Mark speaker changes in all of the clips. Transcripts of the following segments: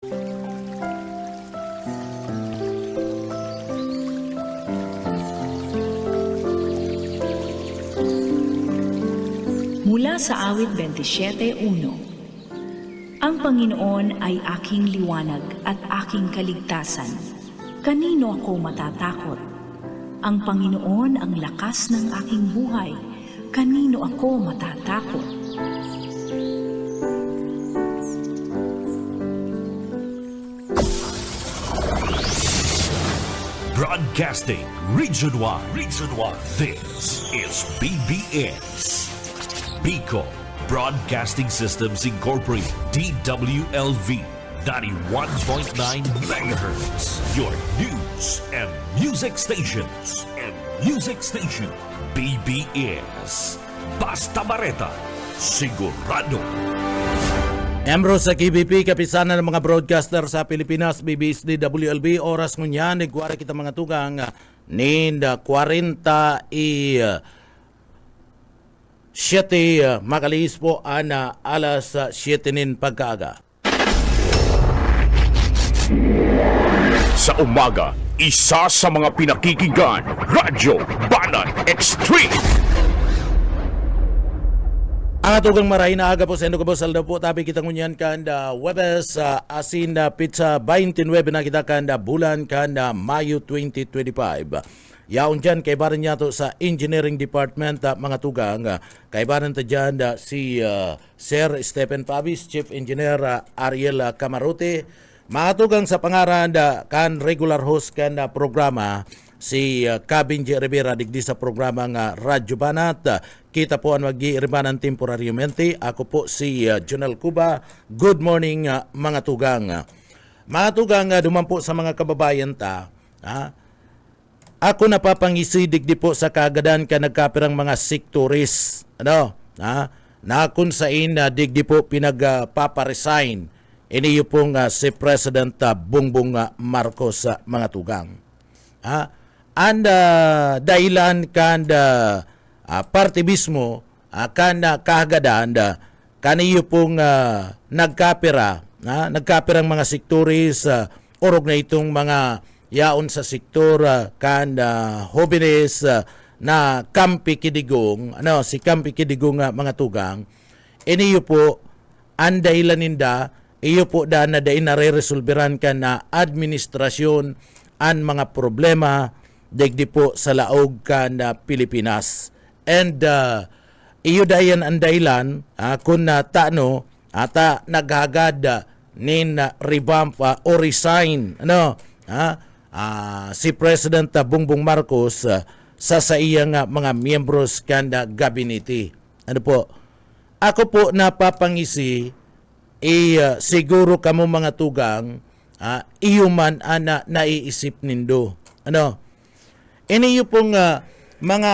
Speaker 1: Mula sa awit 27:1. Ang Panginoon ay aking liwanag at aking kaligtasan. Kanino ako matatakot? Ang Panginoon ang lakas ng aking buhay. Kanino ako matatakot?
Speaker 2: Broadcasting Region 1. This is BBS. Bicol Broadcasting Systems Incorporated. DWLV 91.9 MHz. Your news and music stations. BBS. Basta Bareta. Sigurado.
Speaker 3: Embro sa KBP, kapisanan ng mga broadcaster sa Pilipinas, BBS DWLB, oras ngunyan, nagwara kita mga tugang, ninda 47 makalis po ana alas 7 nin pagkaaga.
Speaker 2: Sa umaga, isa sa mga pinakikinggan, Radyo Banan Extreme.
Speaker 3: Ang atugang maray na aga po sa Endo Kabos Alda po, tabi kita ngunyan kanda Webes asin pizza 29 na kita kanda bulan kanda Mayo 2025. Yaon dyan, kay baran niya to sa Engineering Department, mga tugang. Kay baran ta dyan si Sir Stephen Pabis, Chief Engineer Ariel Camarote. Mga tugang sa pangaran kan regular host kan programa, si Cabinji Rivera digdi sa programa nga Radyo Banat. Kita po ang mag-iiribanan temporaryamente. Ako po si Jonel Cuba. Good morning mga tugang. Mga tugang, dumampo sa mga kababayan ta. Ako napapangisidig di po sa kagadan ka nagkapirang mga sektoris. Na kung sain digdi po pinagpaparesign. Iniyo pong si President Bongbong Marcos mga tugang. And dahilan kanda partibismo kanda kagadan kaniyo pong nagkapirang mga sektoris orog na itong mga yaon sa sektor kanda hobines na Kampi Kidigong, si Kampi Kidigong mga tugang. Iniyo po ang dahilan ninda, iyo po na nare-resolveran ka na administrasyon ang mga problema digdi po sa laog ka na Pilipinas. And iyo dayan ang dahilan kung taano ata naghagad nin revamp o resign si President Bongbong Marcos sa iyang mga miyembros kanda gabinete. Ano po? Ako po napapangisi siguro kamo mga tugang iyo man ana naiisip nindo. Iniyo pong mga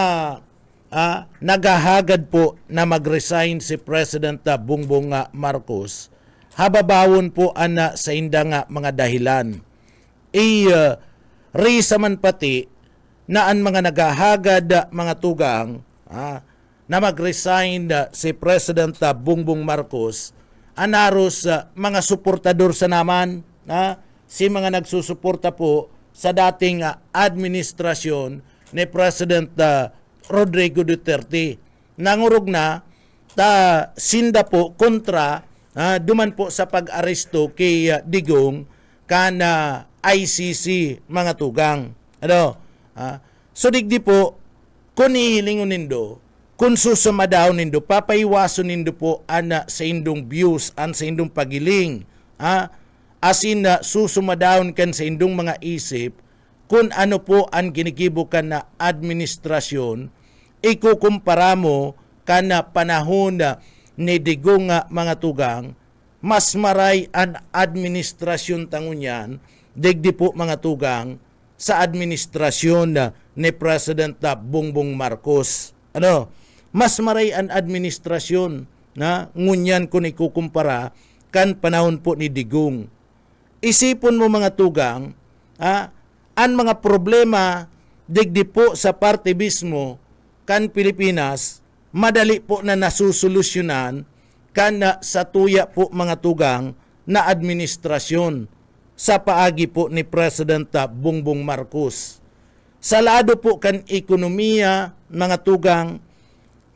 Speaker 3: naghahagad po na mag-resign si President Bongbong Marcos, hababawon po ana sa indang mga dahilan. Risa man pati na ang mga naghahagad mga tugang na mag-resign si President Bongbong Marcos, anaros mga suportador sa naman, si mga nagsusuporta po sa dating administrasyon ni President Rodrigo Duterte. Nangurog na sinda po kontra duman po sa pag-aresto kay Digong kana ICC mga tugang. So digdi po kung ihilingon nindo, kung susumadaw nindo, papaiwason nindo po ana sa indong views, sa indong pagiling. Asin na susumadaon kan sa indong mga isip kung ano po ang ginigibukan na administrasyon, ikukumpara mo kana panahon ni Digong mga tugang, mas maray ang administrasyon tangunyan, digdi po mga tugang, sa administrasyon ni President Bongbong Marcos. Mas maray ang administrasyon na ngunyan kung ikukumpara kan panahon po ni Digong. Isipon mo mga tugang, ang mga problema digdi po sa partibismo kan Pilipinas, madali po na nasusolusyonan kan sa tuya po mga tugang na administrasyon sa paagi po ni President Bongbong Marcos. Sa lado po kan ekonomiya, mga tugang,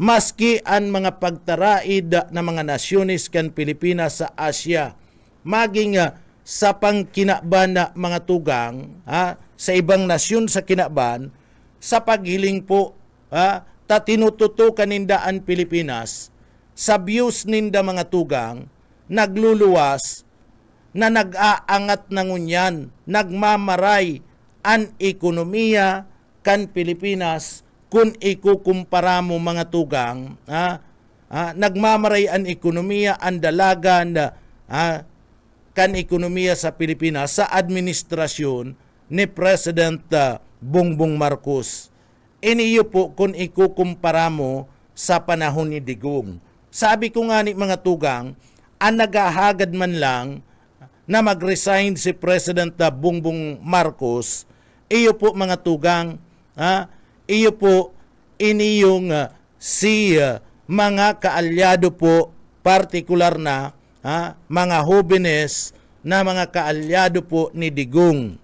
Speaker 3: maski ang mga pagtaraid na mga nasyones kan Pilipinas sa Asia, maging sa pangkinaban na mga tugang sa ibang nasyon sa kinaban, sa paghiling po tinututukan ninda ang Pilipinas, sa views ninda mga tugang, nagluluwas na nag-aangat na ngunyan, nagmamaray ang ekonomiya kan Pilipinas kung ikukumpara mo mga tugang, nagmamaray ang ekonomiya, ang dalagan kan ekonomiya sa Pilipinas sa administrasyon ni President Bongbong Marcos. Iniyo po kung ikukumpara mo sa panahon ni Digong. Sabi ko nga ni mga tugang, ang naghahagad man lang na mag-resign si President Bongbong Marcos, iyo po mga tugang, iyo po iniyong si mga kaalyado po, partikular na mga hobenes na mga kaalyado po ni Digong.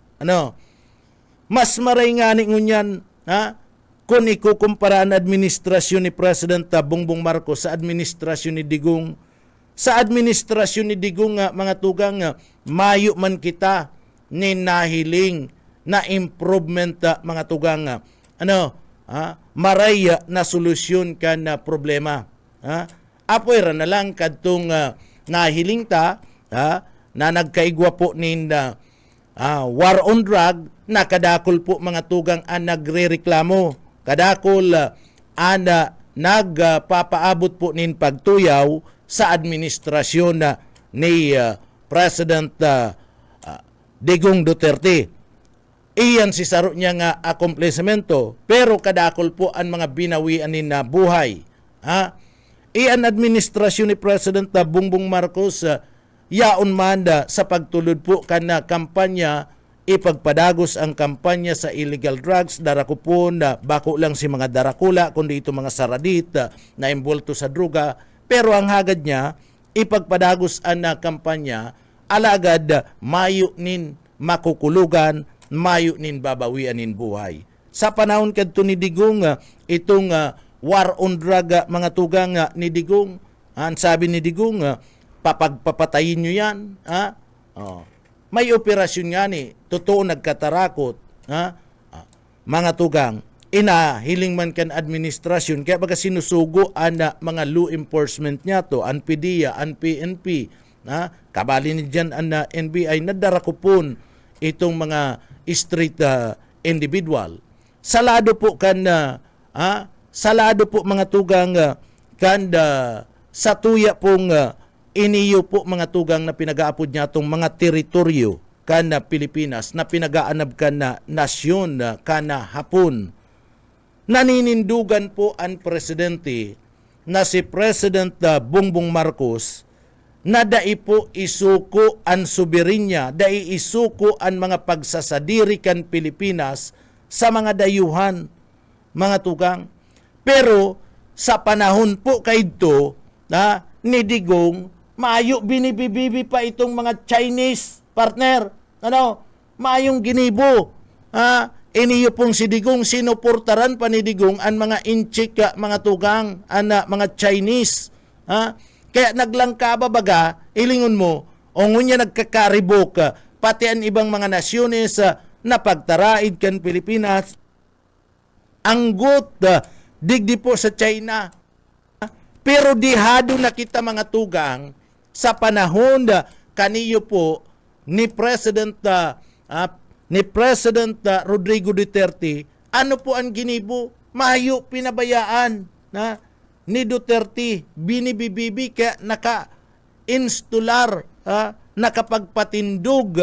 Speaker 3: Mas maray nga ni ngunyan, kung ikukumpara ang administrasyon ni President Bongbong Marcos sa administrasyon ni Digong. Sa administrasyon ni Digong, mga tugang, mayo man kita ni nahiling na improvement, mga tugang, maray na solusyon ka na problema. Apoy na lang kadtong nahiling ta, na nagkaigwa po nin war on drug, na kadakol po mga tugang ang nagrereklamo. Kadakol nagpapaabot po nin pagtuyaw sa administrasyon ni President Digong Duterte. Iyan si saro niya nga akomplesmento, pero kadakol po ang mga binawian ni na buhay. Iyan administrasyon ni President Bongbong Marcos, yaon manda sa pagtulod po kana kampanya, ipagpadagos ang kampanya sa illegal drugs, darako po na bako lang si mga darakula, kundi ito mga saradit na imbulto sa druga. Pero ang hagad niya, ipagpadagos ang kampanya, alagad mayo nin makukulugan, mayo nin babawian nin buhay. Sa panahon kadto ni Digong, itong war on drug, mga tugang ni Digong, ang sabi ni Digong, papagpapatayin nyo yan. May operasyon nga ni, totoo nagkatarakot, mga tugang, inahiling man kan administrasyon, kaya baga sinusugo ang mga law enforcement niya to, ang PDEA, ang PNP, kabali ni dyan ang NBI, nadarakupon itong mga street individual. Salado po kan, salado po mga tugang, kan sa tuya pong iniyo po mga tugang na pinag-aapod niya itong mga teritoryo kana Pilipinas na pinag-aanab ka na nasyon kana Hapon. Naninindugan po ang presidente na si President Bongbong Marcos na dai po isuko ang soberinya, dai isuko ang mga pagsasadiri kan Pilipinas sa mga dayuhan, mga tugang. Pero sa panahon po kaito ni Digong, maayo binibibibi pa itong mga Chinese partner. Maayong ginibo. Iniyo pong si Digong, sinuportaran pa ni Digong ang mga inchik, mga tugang, mga Chinese. Kaya naglangkaba baga, ilingon mo, o ngunya nagkakaribok, pati ang ibang mga nasyones na pagtaraid kan Pilipinas, anggot, digdi po sa China. Pero dihado na kita mga tugang, sa panahon kaniyo po ni President Rodrigo Duterte, ano po ang ginibo? Mayo pinabayaan ni Duterte, binibibibi kaya naka-instalar, nakapagpatindog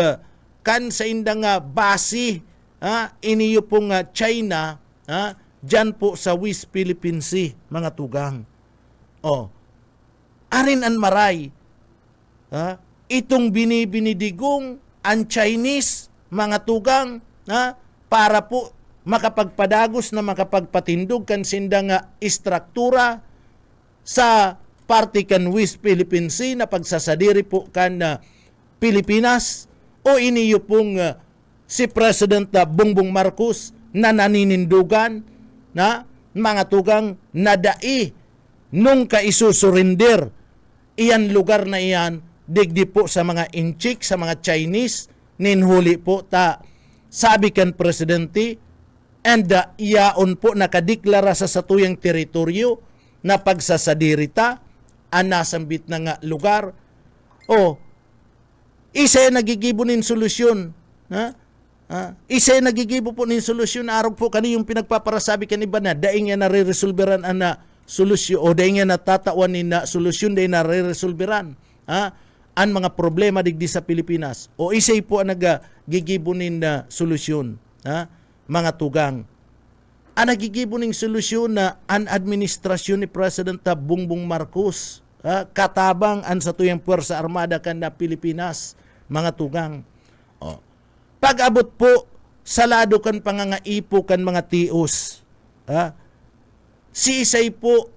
Speaker 3: kan sa indang basi, iniyo pong China, dyan po sa West Philippine Sea, mga tugang. Arin ang maray, itong binibinidigong ang Chinese, mga tugang, para po makapagpadagos na makapagpatindog kan sindang istruktura sa parte kan West Philippine Sea na pagsasadiri po kan Pilipinas o iniyo pong si President Bongbong Marcos na naninindugan na mga tugang nadai nung kaisusurrender iyan lugar na iyan digdi po sa mga inchik, sa mga Chinese ninhuli po ta sabi kan presidente and iyaon po nakadeklara sa satuyang teritoryo na pagsasadirita ang nasambit na nga lugar o isa nagigibo nin solusyon isa nagigibo po nin solusyon araw po kani yung pinagpaparasabi kan iba na daing yan nare-resolveran ang solusyon o daing yan natatawan ni na solusyon daing nare-resolveran ang mga problema digdi sa Pilipinas o isay po ang nagigibunin na solusyon mga tugang ang nagigibunin solusyon na ang administrasyon ni President Bongbong Marcos katabang ang satuyang puwersa armada kan na Pilipinas mga tugang pag-abot po sa lado kan pangangaipo kan mga tios si isay po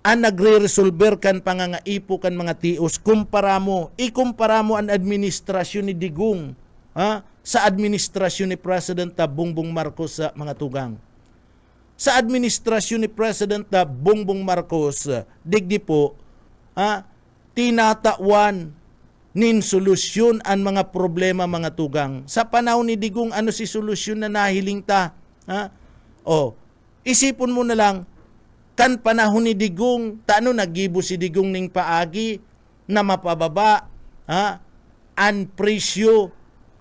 Speaker 3: ang nagre-resolver kan pangangaipo kan mga tios, ikumpara mo ang administrasyon ni Digong sa administrasyon ni President Bongbong Marcos sa mga tugang. Sa administrasyon ni President Bongbong Marcos, digdi po, tinatawan nin solusyon ang mga problema mga tugang. Sa panahon ni Digong, ano si solusyon na nahiling ta? Isipon mo na lang, kan panahon ni Digong, nagibo si Digong ning paagi na mapababa ang presyo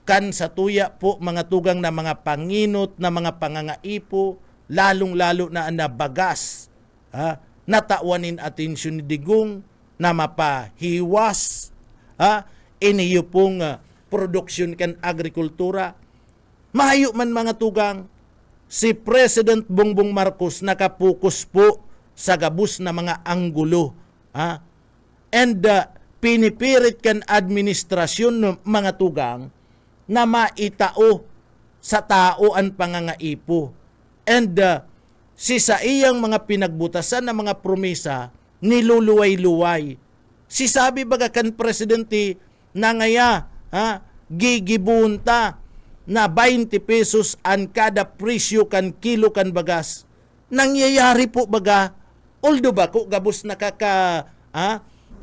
Speaker 3: kan sa tuya po mga tugang na mga panginot na mga pangangaipo lalong-lalo na nabagas natawanin atensyon ni Digong na mapahiwas iniyo pong produksyon kan agrikultura mahayo man mga tugang si President Bongbong Marcos nakapokus po sa gabus na mga anggulo. And pinipirit kan administrasyon ng mga tugang na maitao sa tao ang pangangaipo. And si sa iyang mga pinagbutasan na mga promesa, niluluway-luway. Si sabi baga kan presidente na ngaya, gigibunta na 20 pesos ang kada presyo kan kilo kan bagas. Nangyayari po baga, although bako gabos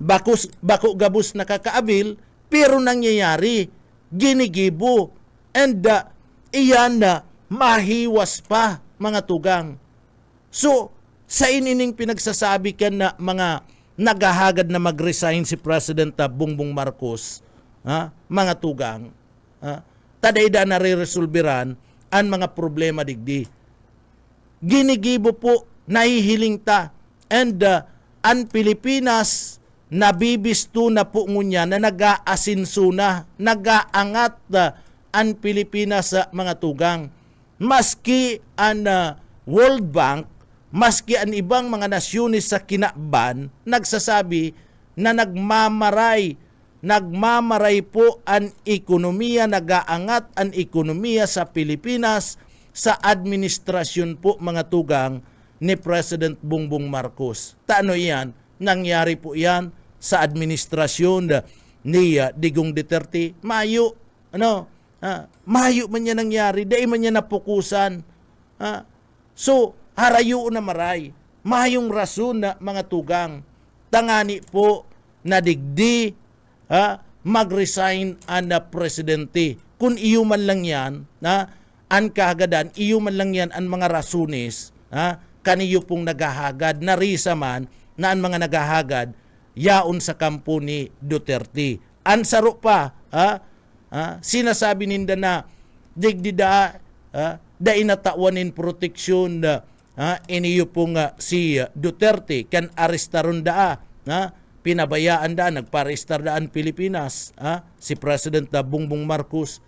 Speaker 3: bako gabos nakakaabil, pero nangyayari, ginigibo, and iyan na mahiwas pa mga tugang. So, sa inining pinagsasabi kan na mga nagahagad na mag-resign si President Bongbong Marcos, mga tugang, tadayda na re-resolveran ang mga problema digdi. Ginigibo po, nahihiling ta, and ang Pilipinas, nabibisto na po ngunya na nag-aasinso na, nag-aangat ang Pilipinas sa mga tugang. Maski ang World Bank, maski ang ibang mga nasyones sa kinaban, nagsasabi na nagmamaray po ang ekonomiya, nag-aangat ang ekonomiya sa Pilipinas sa administrasyon po mga tugang ni President Bongbong Marcos. Taano yan? Nangyari po yan sa administrasyon ni Digong Duterte. Mayo man yan nangyari, dahil man yan napukusan. So, harayo na maray. Mayong rason na mga tugang. Tangani po na digdi mag-resign ang presidente. Kung iyo man lang yan, ang kahagadan, iyo man lang yan ang mga rasunes, kaniyo pong naghahagad, narisa man na ang mga naghahagad, yaon sa kampo ni Duterte. Ansaro pa, sinasabi ninda na digdida da inatawanin proteksyon iniyo pong si Duterte kan arestaron pinabayaan nagparestar daan Pilipinas si President Bongbong Marcos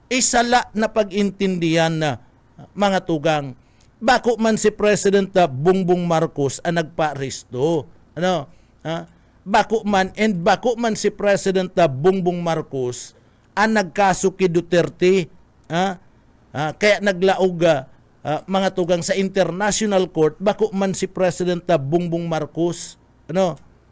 Speaker 3: isala na pag-intindihan na mga tugang bako man si President Bongbong Marcos ang nagpa-aresto bako man si President Bongbong Marcos ang nagkaso kay Duterte kaya naglaog mga tugang sa International Court bako man si President Bongbong Marcos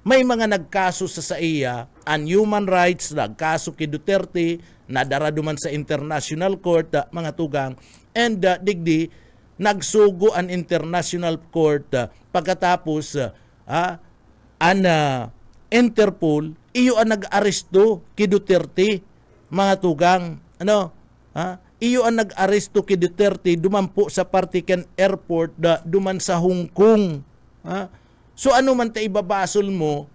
Speaker 3: may mga nagkaso sa iya and Human Rights nagkaso kay Duterte nadara duman sa International Court mga tugang, and digdi nagsugo ang International Court pagkatapos an Interpol iyo ang nag-aresto kay Duterte mga tugang, iyo ang nag-aresto kay Duterte dumampo sa Partikan Airport duman sa Hong Kong. So ano man ta ibabasol mo,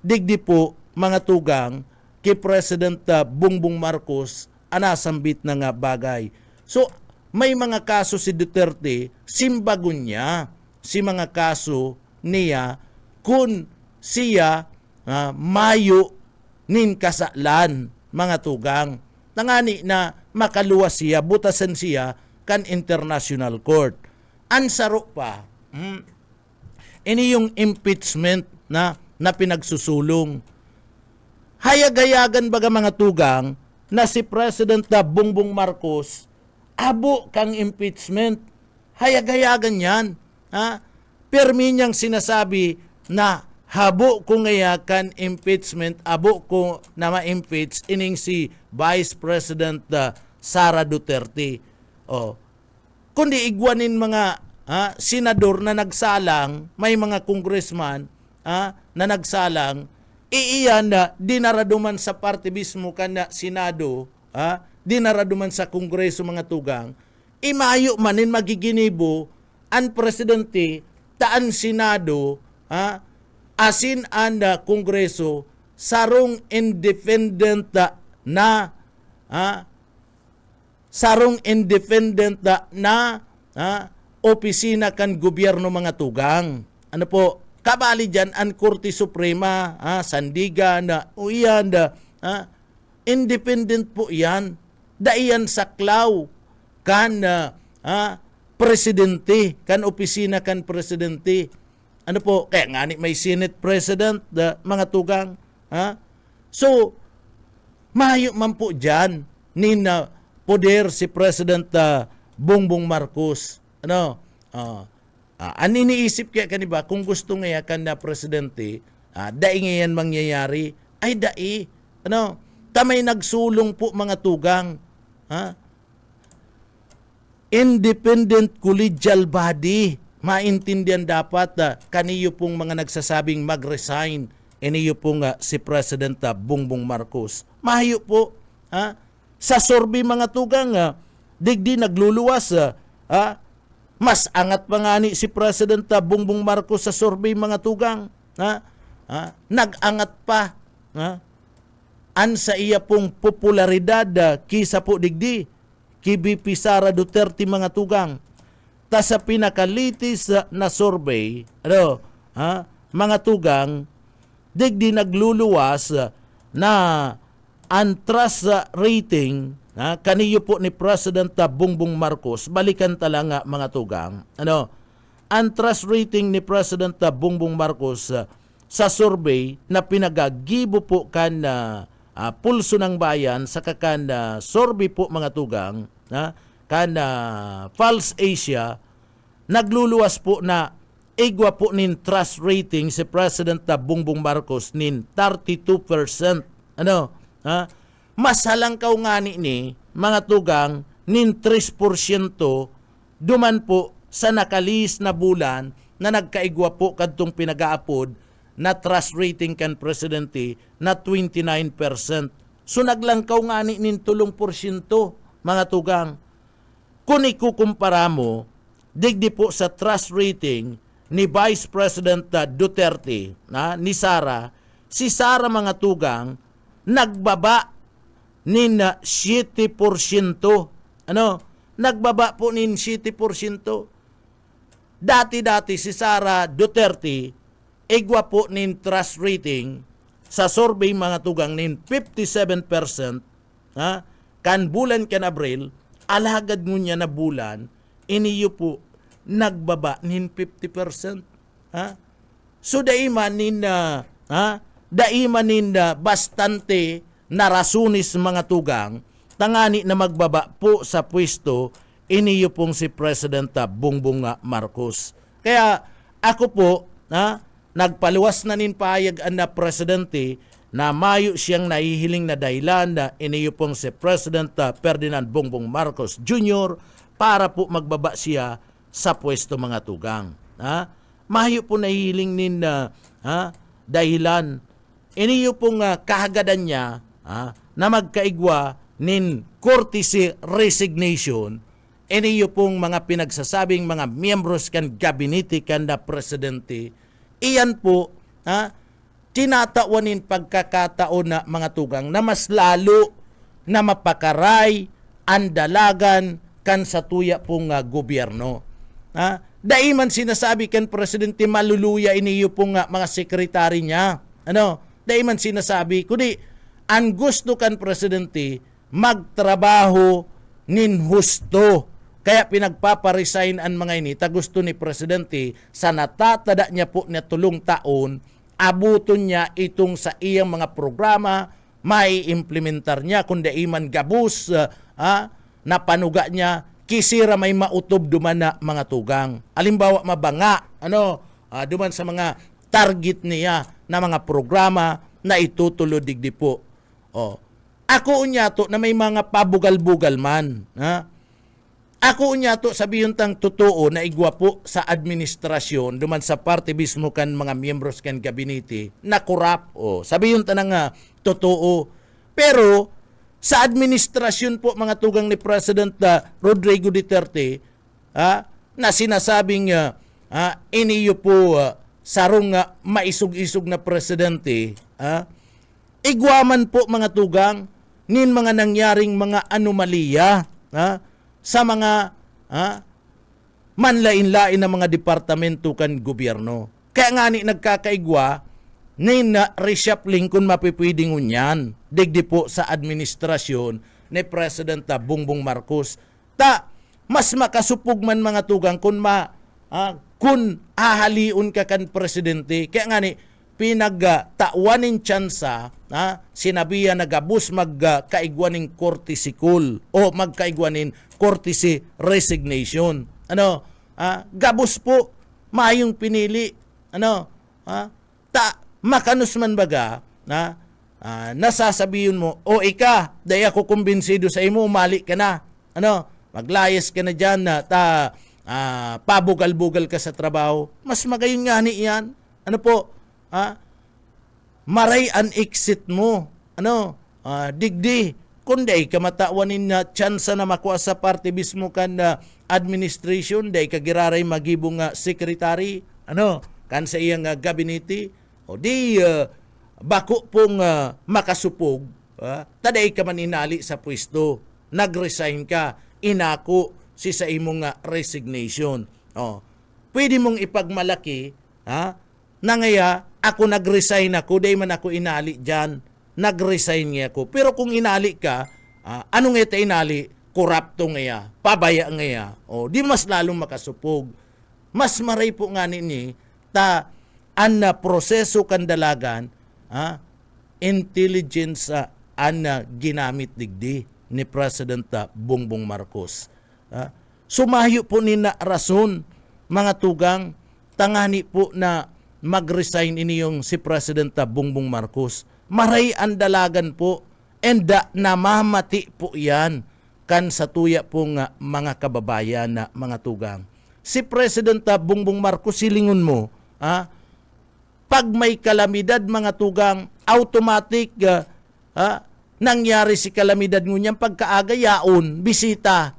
Speaker 3: digdi po mga tugang kay President Bongbong Marcos anasambit na nga bagay. So may mga kaso si Duterte, simbagon niya si mga kaso niya kung siya mayo nin kasalan mga tugang. Nangani na makaluwas siya, butasan siya kan International Court. Ansaro pa, ini yung impeachment na pinagsusulong. Hayag-hayagan baga mga tugang na si President Bongbong Marcos abo kang impeachment. Hayag-hayagan yan. Permi niyang sinasabi na habo ko ngayakan impeachment, abo ko na ma-impeach ining si Vice President Sara Duterte. Kundi igwanin mga senador na nagsalang, may mga congressman na nagsalang, iiyan na dinaraduman sa party mismo kana Senado, dinaraduman sa Kongreso mga tugang, imayo manin magiginibo ang presidente taan Senado, asin ang Kongreso sarong independent na opisina kan gobyerno mga tugang. Ano po, kabali dyan ang Korte Suprema, Sandigan, uyan, independent po yan. Daiyan saklaw kan presidente, kan opisina kan presidente. Ano po, kaya nga may Senate President, mga tugang. So, mayo man po dyan nin poder si President Bongbong Marcos. Ang iniisip kaya kaniba, kung gusto nga kan na presidente, dai ngayon mangyayari, ay dai. Tamay nagsulong po mga tugang. Independent collegial body. Maintindihan dapat kaniyo pong mga nagsasabing mag-resign. Iniyo pong si President Bongbong Marcos. Mahayo po. Sa survey mga tugang, digdi nagluluwas. Mas angat pa nga ni si President Bongbong Marcos sa survey mga tugang. Nag-angat pa. Ansa iya pong popularidad kisa po digdi kay BP Sara Duterte mga tugang. Ta sa pinakalitis na survey, mga tugang, digdi nagluluwas na ang trust rating kaniyo po ni President Bongbong Marcos, balikan talaga mga tugang. Ang trust rating ni President Bongbong Marcos sa survey na pinagagibo po kan pulso ng bayan sa kakan survey po mga tugang, kan Pulse Asia, nagluluwas po na igwa po nin trust rating si President Bongbong Marcos nin 32%. Masalang kaw nga ni mga tugang nin 3% duman po sa nakalis na bulan na nagkaigwa po kadtong pinagaapod na trust rating kan presidente na 29%. So naglangkaw nga nin 3% mga tugang. Kung ikukumpara mo, digdi po sa trust rating ni Vice President Duterte, ni Sara, si Sara mga tugang, nagbaba nin 7%. Nagbaba po nin 7%. Dati-dati si Sara Duterte, igwa po nin trust rating sa survey mga tugang nin 57%. Kan bulan kan Abril, alagad ngunya na bulan, iniyo po nagbaba nin 50%. So daiman nin bastante narasunis mga tugang, tangani na magbaba po sa pwesto, iniyo pong si President Bongbong Marcos. Kaya ako po, nagpaluwas na nin payag na presidente na mayo siyang nahihiling na dahilan na iniyo pong si President Ferdinand Bongbong Marcos Jr. para po magbaba siya sa pwesto mga tugang. Mayo po nahihiling nin dahilan iniyo pong kahagadan niya na magkaigwa nin courtesy resignation iniyo pong mga pinagsasabing mga miyembros kan gabinete kan na presidente. Iyan po tinatawanin pagkakataon na mga tugang na mas lalo na mapakaray ang dalagan kan sa tuya pong gobyerno. Daiman sinasabi kan presidente maluluya iniyo pong mga sekretary niya. Daiman sinasabi kundi ang gusto kan presidente magtrabaho nin husto. Kaya pinagpaparesign ang mga ini. Gusto ni presidente sa natatada niya po na 3 taon, abuton niya itong sa iyang mga programa, may implementar niya, kundi iman gabus, na panuga niya, kisira may mautob duman na mga tugang. Alimbawa, mabanga, duman sa mga target niya na mga programa na itutulo digdi po. Ako unya to na may mga pabugal-bugal man, Ako unya to sabihin tang totoo na igwa po sa administrasyon duman sa parte mismo kan mga miyembros kan gabinete na korap. Sabihin ta nga totoo. Pero sa administrasyon po mga tugang ni President Rodrigo Duterte na sinasabing iniyo po sarong maisog-isog na presidente, igwaman po mga tugang nin mga nangyaring mga anomalya sa mga manlain-lain na mga departamento kan gobyerno. Kaya nga ni nagkakaigwa nin reshuffling kung mapipwedeng unyan digdi po sa administrasyon ni President Bongbong Marcos. Mas makasupog man mga tugang kung ahaliun ka kan presidente. Kaya nga ni pinagtawanin tsansa sinabihan na gabus magkaigwaning courtesy call o magkaigwaning courtesy resignation. Gabus po mayong pinili. Makanus man baga nasasabihin mo, ika, day ako kumbinsido sa imo, umali ka na. Maglayas ka na dyan na pabugal-bugal ka sa trabaho. Mas magayon nga ni yan. Maray an exit mo. Digdi. Kundi ka matawanin na tsansa na makuha sa parte mismo kan administration, day ka giraray magibong secretary, kan sa iyang gabinete, o di bako pong makasupog, taday ka man inali sa pwesto, nag-resign ka, inako si sa imong resignation. Pwede mong ipagmalaki, na ngaya, ako nag-resign ako, day man ako inali dyan, nag-resign nga ako. Pero kung inali ka, anong ito inali? Korapto ngaya, pabaya ngaya, di mas lalong makasupog. Mas maray po nga nini, an proseso kandalagan, intelligence ginamit digdi ni President Bongbong Marcos. Sumayo po ni na rason, mga tugang, tangani po na mag-resign iniyong si President Bongbong Marcos. Maray ang dalagan po, and namamati po yan kan sa tuya pong mga kababayan na mga tugang. Si President Bongbong Marcos, silingon mo, pag may kalamidad mga tugang, automatic nangyari si kalamidad ngunyan pagkaaga yaon, bisita,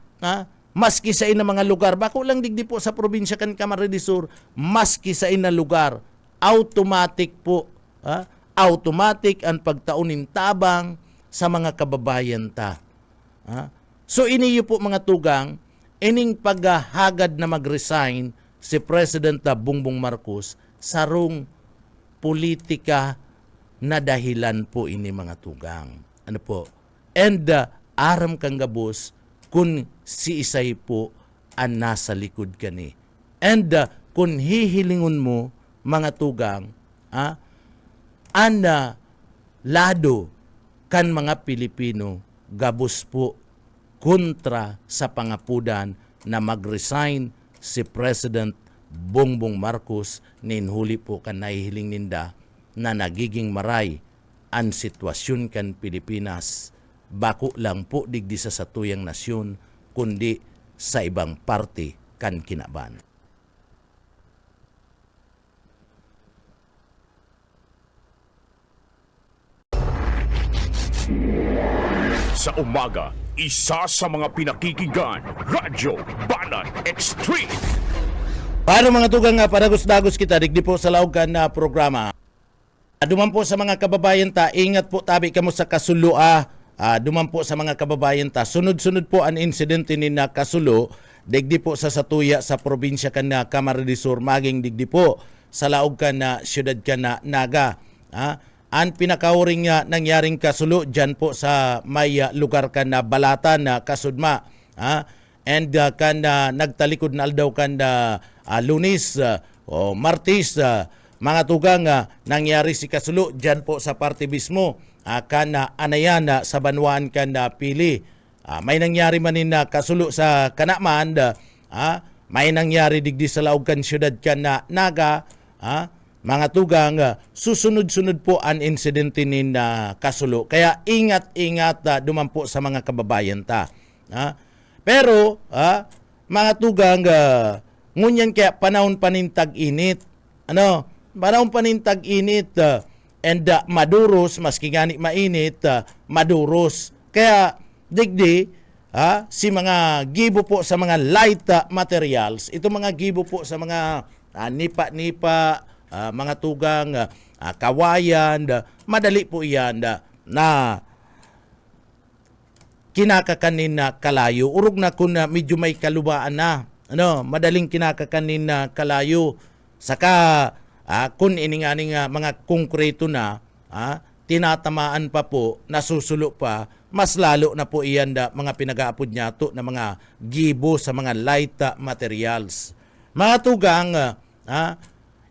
Speaker 3: maski sa ina mga lugar, bako lang digdi po sa probinsya kan Camarines Sur, maski sa ina lugar, automatic po, automatic ang pagtaunin tabang sa mga kababayan ta. So iniyo po mga tugang, ining paghahagad na mag-resign si President Bongbong Marcos sarong politika na dahilan po ini mga tugang. And aram kang gabos kung si isay po ang nasa likod kani. And kung hihilingon mo mga tugang, lado kan mga Pilipino gabos po kontra sa pangapudan na mag-resign si President Bongbong Marcos ninhuli po kan nahihiling ninda na nagiging maray ang sitwasyon kan Pilipinas bako lang po digdi sa satuyang nasyon kundi sa ibang parte kan kinaban.
Speaker 2: Sa umaga, isa sa mga pinakikinggan, Radyo Banat Extreme.
Speaker 3: Paano mga tugang nga paragos-dagos kita digdi po sa laogan na programa. Duman po sa mga kababayan ta, ingat po tabi kamo sa kasulua. Duman po sa mga kababayan ta, sunod-sunod po ang insidente ni na kasulo, digdi po sa Satuya sa probinsya kan na Camarines Sur, maging digdi po sa laog kan na siyudad kan na Naga. Ang pinakauring nangyaring kasulo dyan po sa may lugar kan na Balatan na Kasudma. And kan nagtalikod na aldaw kan na Lunes o Martes, mga tugang nangyari si kasulo dyan po sa parte mismo kan anayan sa Banwaan kan Pili. May nangyari manin na kasulo sa Kanaman, may nangyari digdi sa laog kan siyudad kan na Naga. Mga tugang, susunod-sunod po ang insidente ni kasulo. Kaya ingat-ingat duman po sa mga kababayan ta. Pero, mga tugang, ngunyan kaya panahon panintag init. Panahon panintag init and maduros, maski gani mainit, maduros. Kaya, digdi, si mga gibo po sa mga light materials, ito mga gibo po sa mga nipa-nipa, mga tugang, kawayan, madali po iyan na kinakakanin na kalayo. Urog na kung medyo may kalubaan na, madaling kinakakanin na kalayo. Saka kung ininganing mga konkreto na, tinatamaan pa po, nasusulo pa, mas lalo na po iyan mga pinag-aapod niya to na mga gibo sa mga light materials. Mga tugang,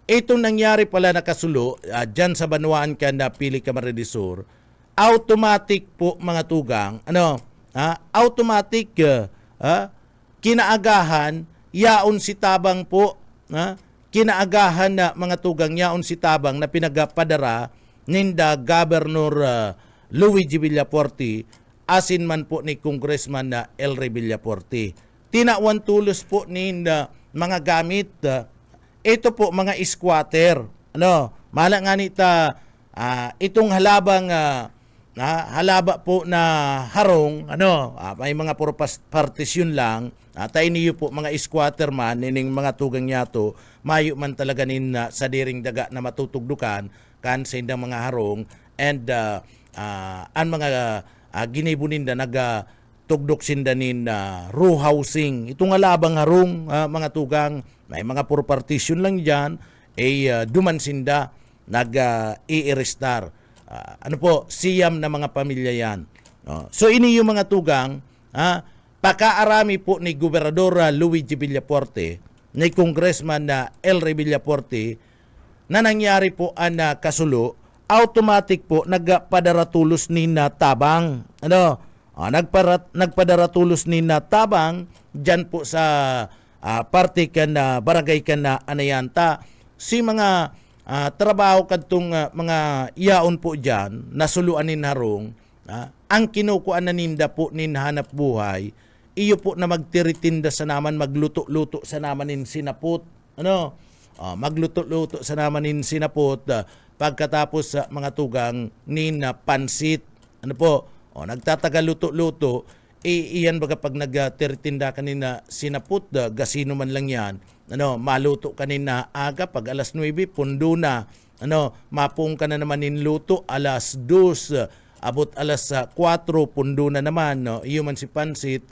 Speaker 3: itong nangyari pala na kasulo dyan sa Banwaan kan na Pili Camarines Sur, automatic po mga tugang, automatic kinaagahan yaon si tabang po, kinaagahan na mga tugang yaon si tabang na pinagapadara ninda Governor Luigi Villaporte asin man po ni Congressman na Elry Villaporte. Tinawan tulos po ninda mga gamit. Ito po mga squatter. Mala nga nita itong halabang halaba po na harong, may mga partisyon lang. Tayo niyo po mga squatter man, nining mga tugang yato, mayo man talaga nin sa diring daga na matutugdukan kan sa indang mga harong and ang mga ginibunin na tugdok sindanin row housing. Itong alabang harong, mga tugang, may mga puro partition lang dyan, duman sinda, nag-i-restar. Siyam na mga pamilya yan. So ini yung mga tugang, pakaarami po ni Gobernador Luigi Villaporte, ni Congressman na Elry Villaporte, na nangyari po ang kasulo, automatic po nagpadaratulos ni tabang. Nagpadaratulos ni tabang dyan po sa parte kan na barangay kan na Anayanta. Si mga trabaho kadtong mga yaon po dyan, nasuluan ni harong, ang kinukuan na ninda po nin hanap buhay, iyo po na magtiritinda sa naman, magluto-luto sa naman nin sinapot. Magluto-luto sa naman nin sinapot, pagkatapos sa mga tugang nin pansit. Nagtatagal luto-luto, iyan baga pag nagtiritinda kanina sinapot, gasino man lang yan, maluto kanina aga, pag alas 9, pundo na, mapung ka na naman luto, alas 2, abot alas 4, pundo na naman, iyo man si pansit.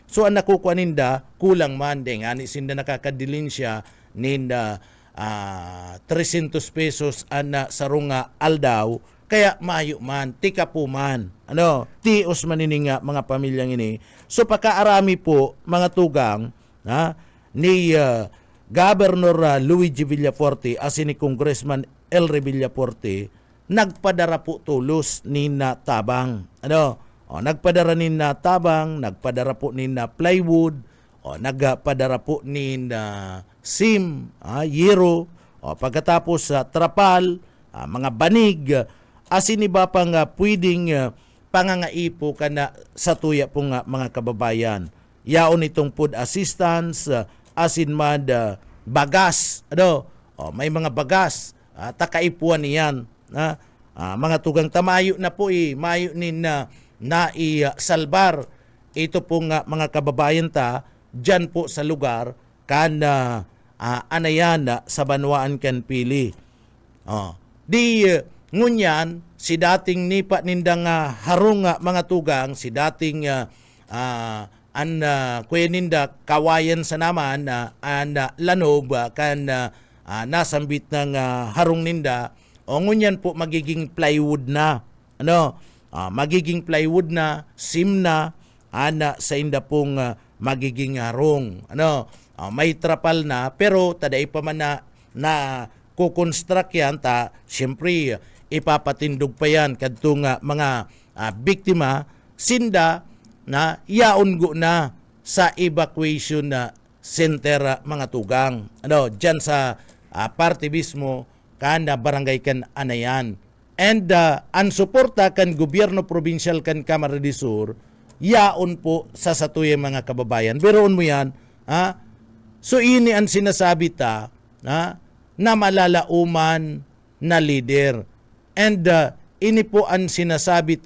Speaker 3: So ang nakukuha ninda, kulang man din, ani sinda nakakadilin siya, ninda 300 pesos ana sarunga aldaw, kaya mayo man, tika po man, tios man ini nga mga pamilyang ini. So pakaarami po mga tugang ni Governor Luigi Villaporte asin ni Congressman Elry Villaporte, nagpadara po tulos ni tabang. Nagpadara ni tabang, nagpadara po ni plywood, nagpadara po ni SIM, yero, pagkatapos trapal, mga banig, asin iba pa nga pwedeng pangangaipo ka na sa tuya po nga mga kababayan. Yaon itong food assistance, asin man bagas, may mga bagas, takaipuan niyan. Mga tugang tamayo na po mayo nin na salbar ito po nga mga kababayan ta dyan po sa lugar kan anayan sa Banwaan kan Pili. Ngunyan si dating nipa nindang harong mga tugang, si dating kuya kawayan sa naman lanob kan nasambit ng harong ninda, ngunyan po magiging plywood na. Magiging plywood na, sim na, sa inda pong magiging harong. May trapal na, pero taday pa man na kukonstruct yan, siyempre ipapatindog pa yan kadtong mga biktima, sinda na yaungo na sa evacuation center mga tugang. Dyan sa parte mismo kan barangay kan anayan. And ang suporta kan gobyerno provincial kan Camarines Sur, yaon po sa satuya mga kababayan. Biroon mo yan, so ini ang sinasabi na malalauman na leader. And ini po ang sinasabi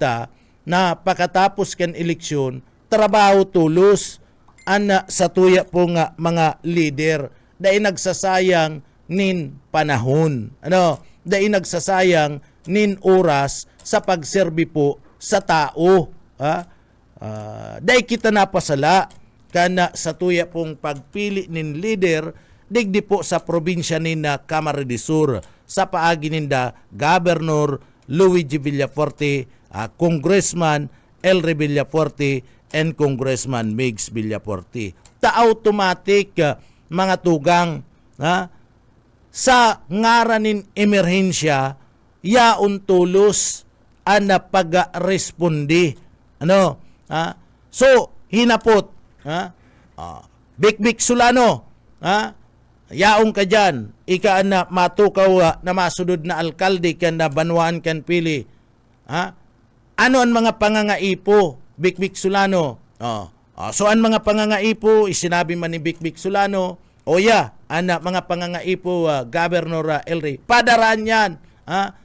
Speaker 3: na pagkatapos kan eleksyon, trabaho tulos ang satuya po nga mga leader. Dahil nagsasayang nin panahon. Dahil nagsasayang nin oras sa pagserbi po sa tao. Dahil kita napasala kana sa tuya pong pagpili nin leader digdi po sa probinsya nin Camarines Sur sa paagi ninda Governor Luigi Villafuerte, Congressman Elry Villafuerte, and Congressman Migs Villafuerte. Automatic mga tugang sa ngaranin emerhensya yaon tulos ang pag-respondi. So hinapot Bik Solano, yaong ka dyan, ika na matukaw na masudod na alkalde kan na Banwaan kan Pili. Ano ang mga pangangaipo, Bik Solano? So ang mga pangangaipo, isinabi man ni Bik Solano, mga pangangaipo, Governor Elry, padaraan yan.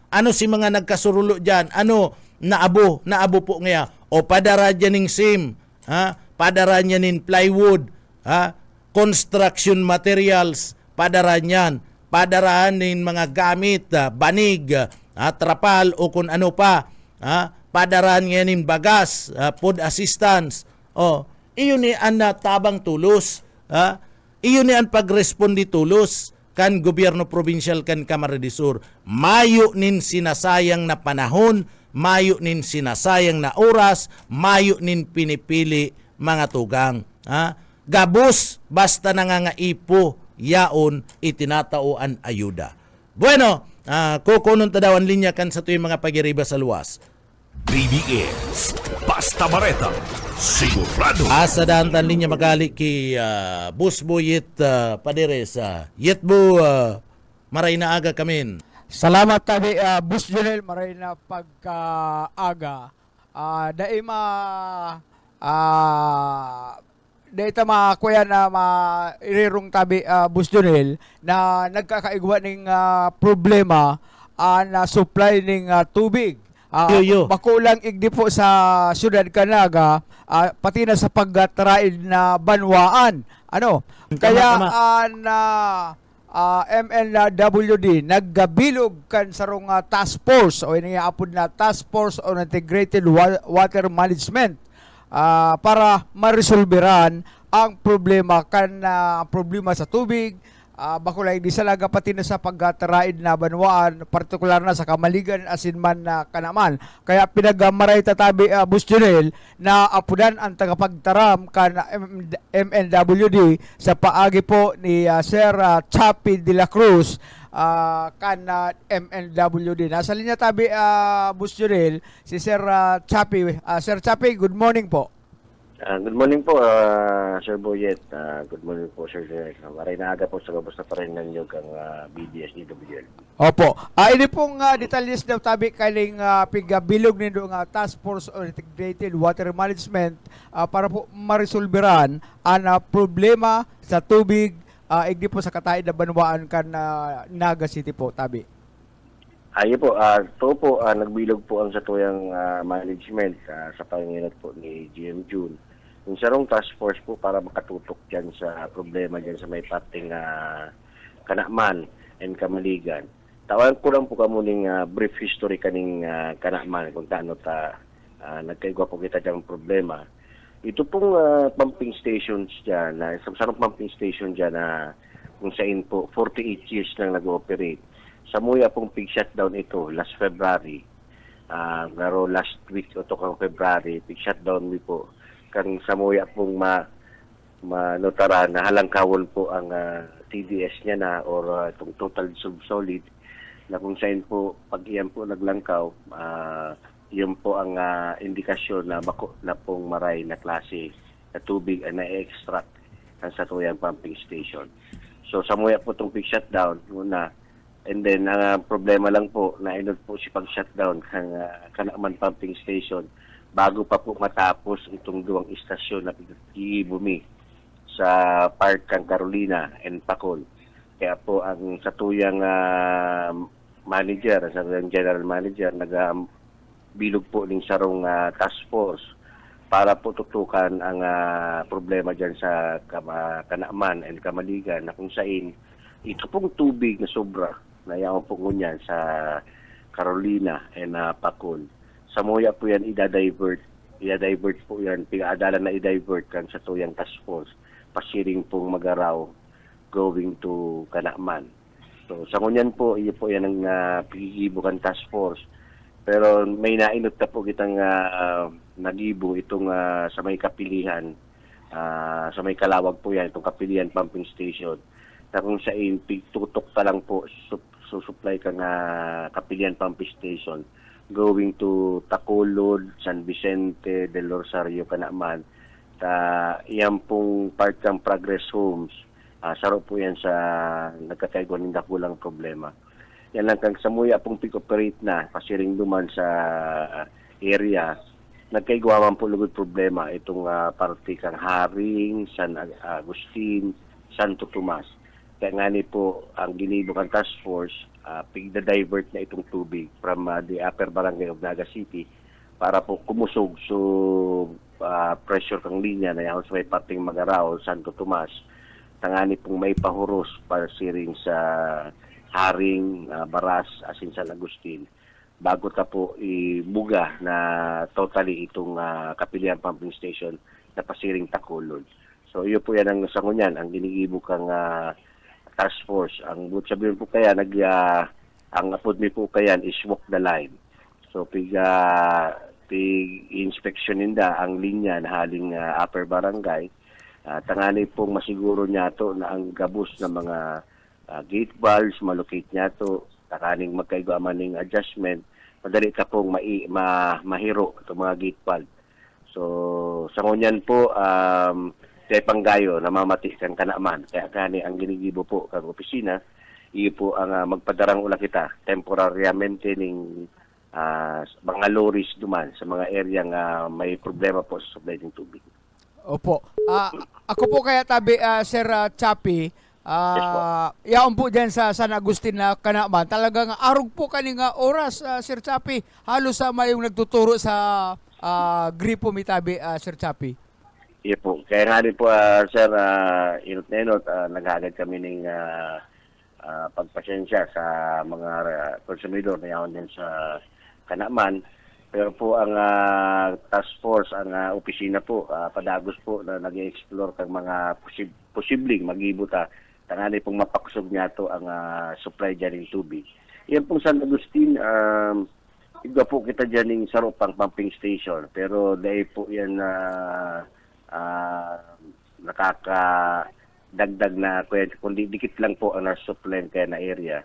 Speaker 3: Ano si mga nagkasurulo dyan? Ano naabo po ngayon? O padara dyan ng SIM, padara niya ng plywood, construction materials, padara niyan, padarahan ng mga gamit, banig, trapal o kung ano pa, padarahan niya ng bagas, food assistance. Iyon ni ang tabang tulos, iyon ni ang pagrespondi tulos kan gobyerno provincial kan Camarines Sur. Mayo nin sinasayang na panahon, mayo nin sinasayang na oras, mayo nin pinipili mga tugang. Gabos basta nangangaipo yaon itinatauan ayuda. Bueno, kukunon ta daw ang linya kan sa tuyong mga pagiriba sa luwas.
Speaker 2: BDS Basta Bareta sigurado.
Speaker 3: Asa daan tan linya magali ki Busbo Yit Paderes. Yit bo maray na aga kamin.
Speaker 4: Salamat tabi Bus Junel maray na pagkaaga. Daima dito kuya na irirong tabi Bus Junel na nagkakaigwa ng problema na supply ng tubig. Makulang igdi po sa siyudad Canaga, pati na sa pagtraid na Banwaan. Kaya MNWD naggabilog kan sarong task force o iniapod na Task Force on Integrated Water Management para maresolberan ang problema problema sa tubig, bakulay di salaga pati na sa pagtraid na Banwaan, partikular na sa Kamaligan asinman na kanaman. Kaya pinagamaray tatabi Bus Junel na apudan ang tagapagtaram kan MNWD sa paagi po ni Sir Chapi de la Cruz kan MNWD. Nasa linya tabi Bus Junel si Sir Chapi. Sir Chapi, good morning po.
Speaker 5: Good morning po, Sir Boyet. Good morning po, Sir Derek. Maray na aga po sa gabos na parin ninyo kang BDS ni WL.
Speaker 4: Opo. Ini pong detalles daw tabi kaling pigabilog nindo nga Task Force on Integrated Water Management para po marisolberan ang problema sa tubig igdi po sa kataid na banwaan kan Naga City po tabi.
Speaker 5: Ayo po, to po, nagbilog po ang satuyang management sa pangingat po ni GM June. Yung sarong task force po para makatutok dyan sa problema dyan sa may pating Kanakman and Kamaligan. Tawan ko lang po kamuning brief history kaning Kanakman kung taano nagkaigwa po kita dyan problema. Ito pong pumping stations dyan, sarong pumping station dyan na kung saan po 48 years nang nag-ooperate. Sa muya pong pig shutdown ito last February. Pero last week o kang February, pig shutdown mi po. Kang sa muya pong manotara na halangkawon po ang TDS niya na or itong total solid na kung saan po pag iyan po naglangkaw, yun po ang indikasyon na bako na pong maray na klase na tubig na extract ang satuyang pumping station. So sa muya po itong pig shutdown muna. And then, problema lang po na inod po si pag-shutdown ng Kanakman Pumping Station bago pa po matapos itong duwang istasyon na bumi sa part kang Carolina and Pacol. Kaya po ang satuyang manager, sa general manager, nag-bilog po ng sarong task force para po tutukan ang problema dyan sa Kanakman and Kamaligan na kung saan ito pong tubig na sobra na yaon po ngunyan sa Carolina and Pacol. Sa muya po yan i-divert po yan, pinadalan na i-divert kan sa tuyang task force, pasiring pong magaraw going to Kanakman. So sa ngunyan po, iyo po yan ang pigigibukan task force. Pero may nainot na po kitang nagibo itong sa may kapilihan, sa may kalawag po yan, itong kapilihan pumping station, na kung saan tutok ta lang po susupply ka na Kapilian Pumping Station going to Tacolod, San Vicente, Del Rosario, Kanakman. Iyan pong part ng Progress Homes. Saro po yan sa nagkakaigwan ng dakulang problema. Yan lang kang samuya pong pick-operate na pasiring duman sa area. Nagkaigwaman po lugod problema itong parte kang Haring, San Agustin, Santo Tomas. Kaya nga ni po, ang ginibukang task force, pigda-divert na itong tubig from the upper barangay of Naga City para po kumusog so pressure kang linya na yan sa may pating Magarao, Santo Tomas. Tangani pong may pahuros para siring sa Haring, Baras, asin San Agustin. Bago ta po ibuga na totally itong Kapilian Pumping Station na pasiring Tacolod. So iyo po yan ang sangunyan, ang ginigibukang task force. Ang sabihin po kaya ang apod mi po kaya is walk the line. So pig inspection ninda ang linya na haling upper barangay. Tangani pong masiguro niya to na ang gabos ng mga gate valves malocate niya to, takaning magkaigaman ng adjustment, madali ka pong mahiro itong mga gate valve. So sa ngunyan po kaya panggayo namamati kang Kanakman. Kaya kani ang ginigibo po kang opisina, iyo po ang magpadarang ula kita temporaryamente ning mga loris duman sa mga area nga may problema po sa supply ng tubig.
Speaker 4: Opo. Ako po kaya tabi Sir Chapi, yaon po dyan sa San Agustin na Kanakman. Talagang arog po kaning oras Sir Chapi. Halos may yung nagtuturo sa gripo mi tabi Sir Chapi.
Speaker 5: Iya po. Kaya nga rin po, sir, inot na inot, naghagad kami ng pagpasensya sa mga konsumidor na yaon din sa Kanakman. Pero po ang task force, ang opisina po, padagos po na nag-explore kang mga posibleng mag-ibuta. Tangani pong mapakusog niya to ang supply dyan ng tubig. Yan pong San Agustin, iba po kita dyan ng Saropang Pumping Station. Pero dahil po yan nakakadagdag na kundi dikit lang po ang nasupply kaya na area.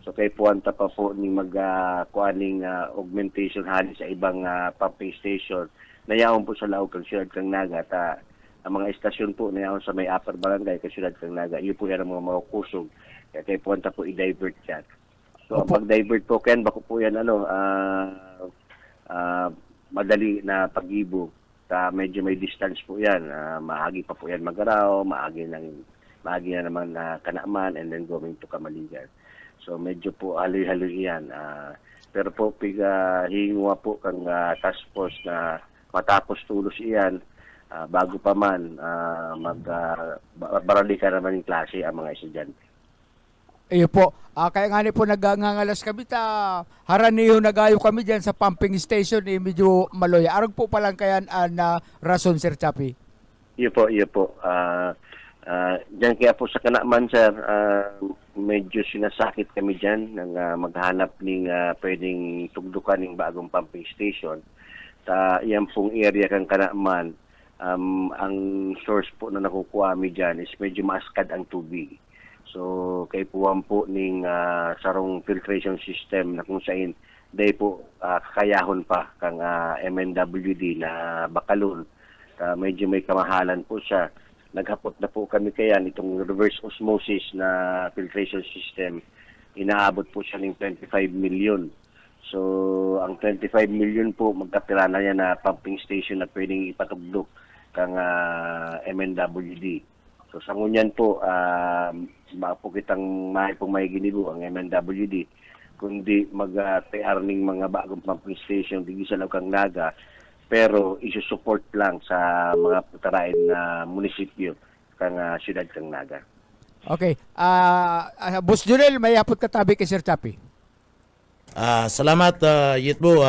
Speaker 5: So kay puwanta pa po ni magkuaning augmentation hali sa ibang pumping station nayaon po sa laog kang siyudad kang Naga ta ang mga estasyon po nayaon sa may upper barangay kang siyudad kang Naga iyo po yan ang mga makukusog kaya puwanta po i-divert yan. So ang
Speaker 4: Opo.
Speaker 5: pag-divert po ken bako po yan madali na pag-ibo ta medyo may distance po yan. Maagi pa po yan Magaraw, maagi na naman Kanaman and then going to Kamaligan. So medyo po haloy-haloy yan. Pero po hingwa po kang task force na matapos tulos iyan bago pa man baralika naman yung klase ang mga estudyante.
Speaker 4: Iyo po. Kaya nga po nagangalas kami haraniho nagayo kami diyan sa pumping station medyo maloy. Arog po palang kayan na rason Sir Chapi.
Speaker 5: Iyo po. Diyan kaya po sa Kanaman sir, medyo sinasakit kami diyan nang maghanap ng pwedeng tugdukan ng bagong pumping station. Yan pong area kang Kanaman, ang source po na nakukuha kami diyan is medyo maaskad ang tubig. So kay puwan po ning sarong filtration system na kung saan day po kakayahon pa kang MNWD na bakalon. Medyo may kamahalan po siya. Naghapot na po kami kaya itong reverse osmosis na filtration system. Inaabot po siya ng 25 million. So ang 25 million po magkatira na yan na pumping station na pwedeng ipatugdok kang MNWD. So sa ngunyan po, po kitang may ginibo ang MNWD, kundi mag-TR ng mga bagong pumping station dito sa Laukang Naga, pero isusupport lang sa mga putarain na munisipyo kang siyudad kang Naga.
Speaker 4: Okay. Boss Junel, may apot katabi kay Sir Chapi.
Speaker 3: Salamat, Yitbo.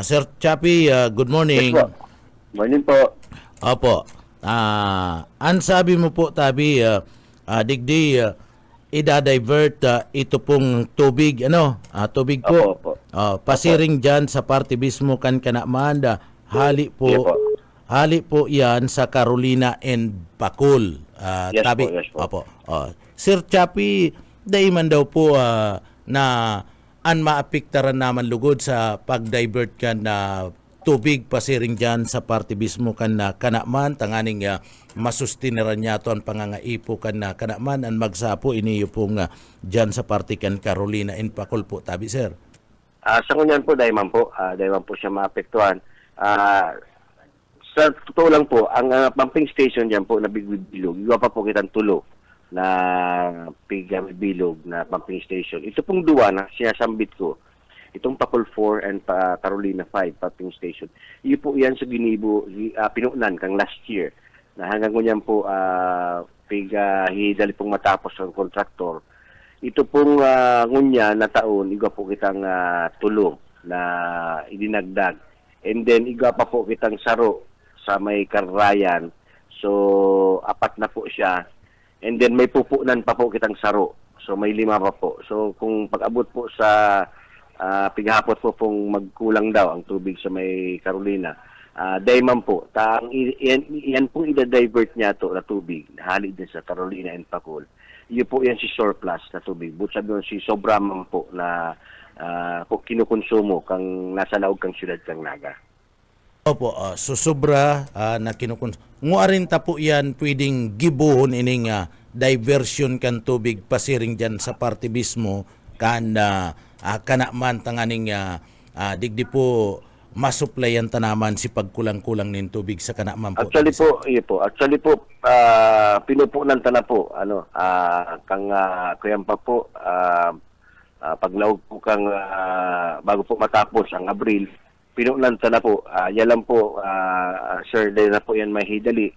Speaker 3: Sir Chapi, good morning.
Speaker 5: Yes, po. Morning po.
Speaker 3: Opo. Ang sabi mo po, Tabi, digdi, ida-divert ito pong tubig, tubig po.
Speaker 5: Opo.
Speaker 3: Pasiring dyan sa party mismo kan Kanamanda. Hali po,
Speaker 5: Yes, po.
Speaker 3: hali po yan sa Carolina and Bacol.
Speaker 5: Yes,
Speaker 3: Tabi.
Speaker 5: po, yes, po.
Speaker 3: Opo. Sir Chapi, daiman daw po na an maapiktaran naman lugod sa pag-divert kan na tubig pasiring dyan sa party mismo kan na Kanaman tanganing masustinera niya to ang pangangaipo kan na Kanaman ang magsapo iniyo pong dyan sa party kan Carolina in Bacol po, Tabi, sir.
Speaker 5: Sa ngunyan po, dahil man po siya maapektuhan. Sa totoo lang po, ang pumping station dyan po na Bigbilog, iwa pa po kitang tulo na Bigbilog na pumping station. Ito pong duwa na sinasambit ko, itong Bacol 4 and Carolina 5 pumping station. Iyo po yan sa Ginibo, pinunan kang last year. Na hanggang ngunyan po, hidali pong matapos ang kontraktor. Ito pong ngunya na taon, iga po kitang tulong na idinagdag. And then, iga pa po kitang saro sa may Karayan. So, 4 na po siya. And then, may pupunan pa po kitang saro. So, may 5 pa po. So, kung pag-abot po sa pighapot po pong magkulang daw ang tubig sa may Carolina. Dayman po, yan pong ida-divert niya to na tubig, hali din sa Carolina and Bacol. Yun po yan si surplus na tubig. But sabi si sobraman po na po kinukonsumo kang nasa laog kang siyudad kang Naga.
Speaker 3: Opo, susubra na nguarin ta po yan pwedeng gibuhon ining diversion kan tubig pasiring dyan sa party mismo kan Kanaman tanganing digdi po masuplayan tanaman si pagkulang-kulang nin tubig sa Kanaman po.
Speaker 5: Actually po, pinupunan ta na po kang kuyan pa po paglaog po kang bago po matapos ang Abril, pinupunan ta na po. Yan lang po sir, na po yan mahidali.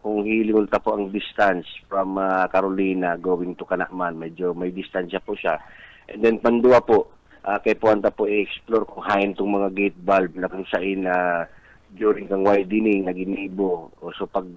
Speaker 5: Kung hilingon ta po ang distance from Carolina going to Kanaman, medyo may distansya po siya. And then pandua po, kay puwanta po i-explore kung hain itong mga gate valve na kung saan during kang widening, naginibo. So pag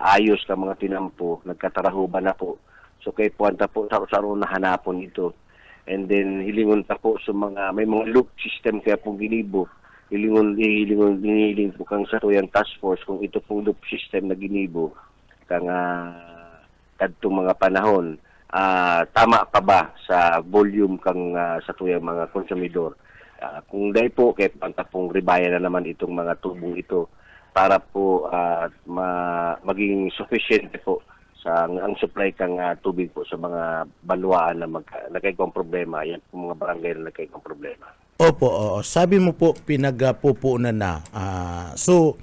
Speaker 5: ayos ka mga tinampo, nagkatarahuban na po. So kay puwanta po, saro na hanapon ito. And then hilingon ta po sa may mga loop system kaya pong ginibo. Hiniling po kang sa tuyang task force kung ito pong loop system na ginibo kang kadtong mga panahon. Tama pa ba sa volume kang sa tuyang mga konsumidor? Kung dahil po, kaya panta pong ribayan na naman itong mga tubong ito para po maging sufficient po sa ang supply kang tubig po sa mga banwaan na nagkaigong problema. Yan po mga barangay na nagkaigong problema.
Speaker 3: Opo, oo. Sabi mo po pinagpupunan na. So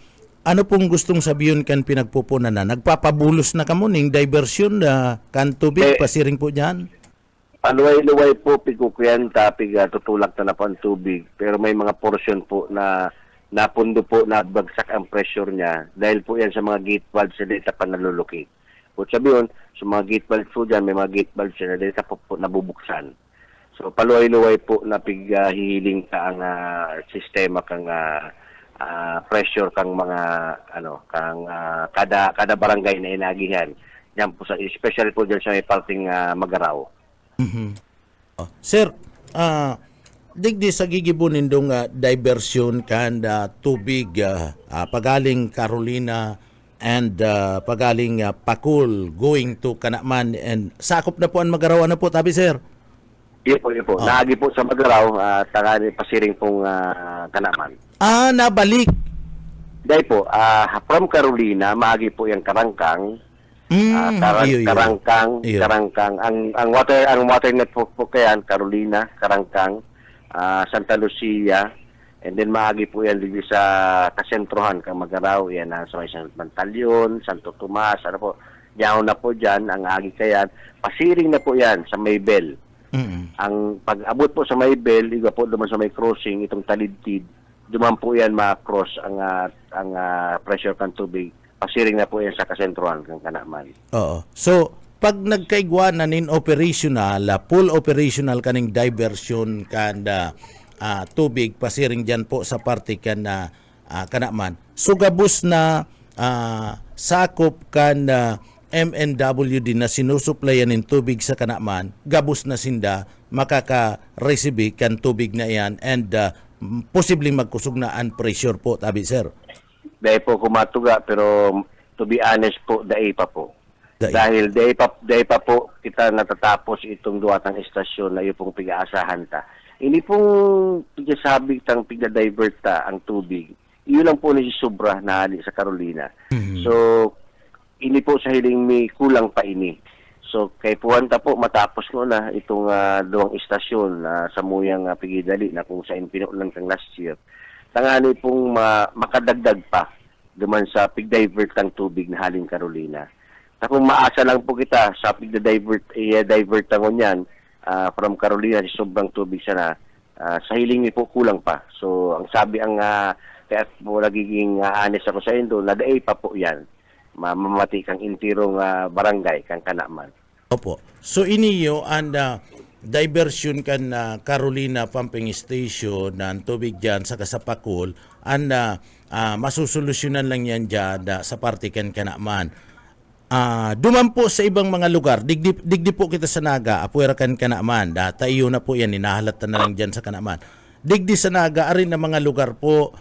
Speaker 3: ano pong gustong sabihin kan pinagpupunan na? Nagpapabulos na kamo ning diversion na kan tubig pasiring po diyan?
Speaker 5: Paluway-luway po, pigukuyan, tapig, tutulak na po ang tubig. Pero may mga portion po na napundo po, nabagsak ang pressure niya. Dahil po yan sa mga gate valves na dito pa nalulukit. Kung sabihin, sa mga gate valves po dyan, may mga gate valves na dito po nabubuksan. So, paluway-luway po na hihiling ka ang sistema kang pressure kang mga, kada barangay na inagihan. Yan po, especially po dyan sa may parting Magaraw.
Speaker 3: Sir, digdi sa gigibunin dong diversion kan tubig pagaling Carolina and pagaling Pakul going to Kanaman and sakop na po ang Magaraw na po tabi sir.
Speaker 5: Iyo po. Naagi po sa Magaraw, tagani pasiring pong Kanaman.
Speaker 3: Nabalik.
Speaker 5: Dahil po, from Carolina, maagi po yung Karangkang. Karangkang. Ang water network po kayan, Carolina, Karangkang, Santa Lucia, and then maagi po yan dito sa kasentrohan kang Magaraw, yan sa may San Pantaleon, Santo Tomas, yaw na po dyan, ang agi kayan, pasiring na po yan sa Maybell. Ang pag-abot po sa Maybell, iba po duman sa may crossing, itong Talidtid, duman po yan ma-cross ang pressure kan tubig. Pasiring na po yan sa kasentrohan ng Kanaman.
Speaker 3: Oo. So, pag nagkaigwanan in operational, full operational kaning diversion kan tubig pasiring dyan po sa parte kan Kanaman. So, gabus na sakop kan MNWD na sinusuplayan ng tubig sa Kanaman, gabus na sinda makaka-receive kan tubig na yan and posibleng magkusog na ang pressure po, tabi sir.
Speaker 5: Dahil po kumatuga, pero to be honest po, dahil pa po. Dahil dahil pa po kita natatapos itong duwatang estasyon na yung pong pig-aasahan ta. Ini pong pigasabi tang pigda-divert ta ang tubig. Iyon lang po ni sobra na hali sa Carolina. So, ini po sa hiling may kulang pa ini. So, kay puwanta po, matapos mo na itong duwang estasyon sa muyang pigidali na kung saan pinuulan kang last year. Tangani pong makadagdag pa duman sa pig-divert ng tubig na haling Carolina. Kung maasa lang po kita sa pig-divert tangon yan from Carolina sa sobrang tubig sana, sa hiling po kulang pa. So, ang sabi kaya po nagiging honest ako sa indo, nadaay pa po yan. Mamati kang intirong barangay, kang Kanaman.
Speaker 3: Opo. So, iniyo ang diversion kan Carolina Pumping Station ng tubig dyan sa Kasapakul and masusolusyonan lang yan dyan sa parte kan Kanaman. Duman po sa ibang mga lugar, digdi po kita sa Naga, apuera kan Kanaman, tayo na po yan, inahalata na lang dyan sa Kanaman. Digdi sa Naga, arin na mga lugar po,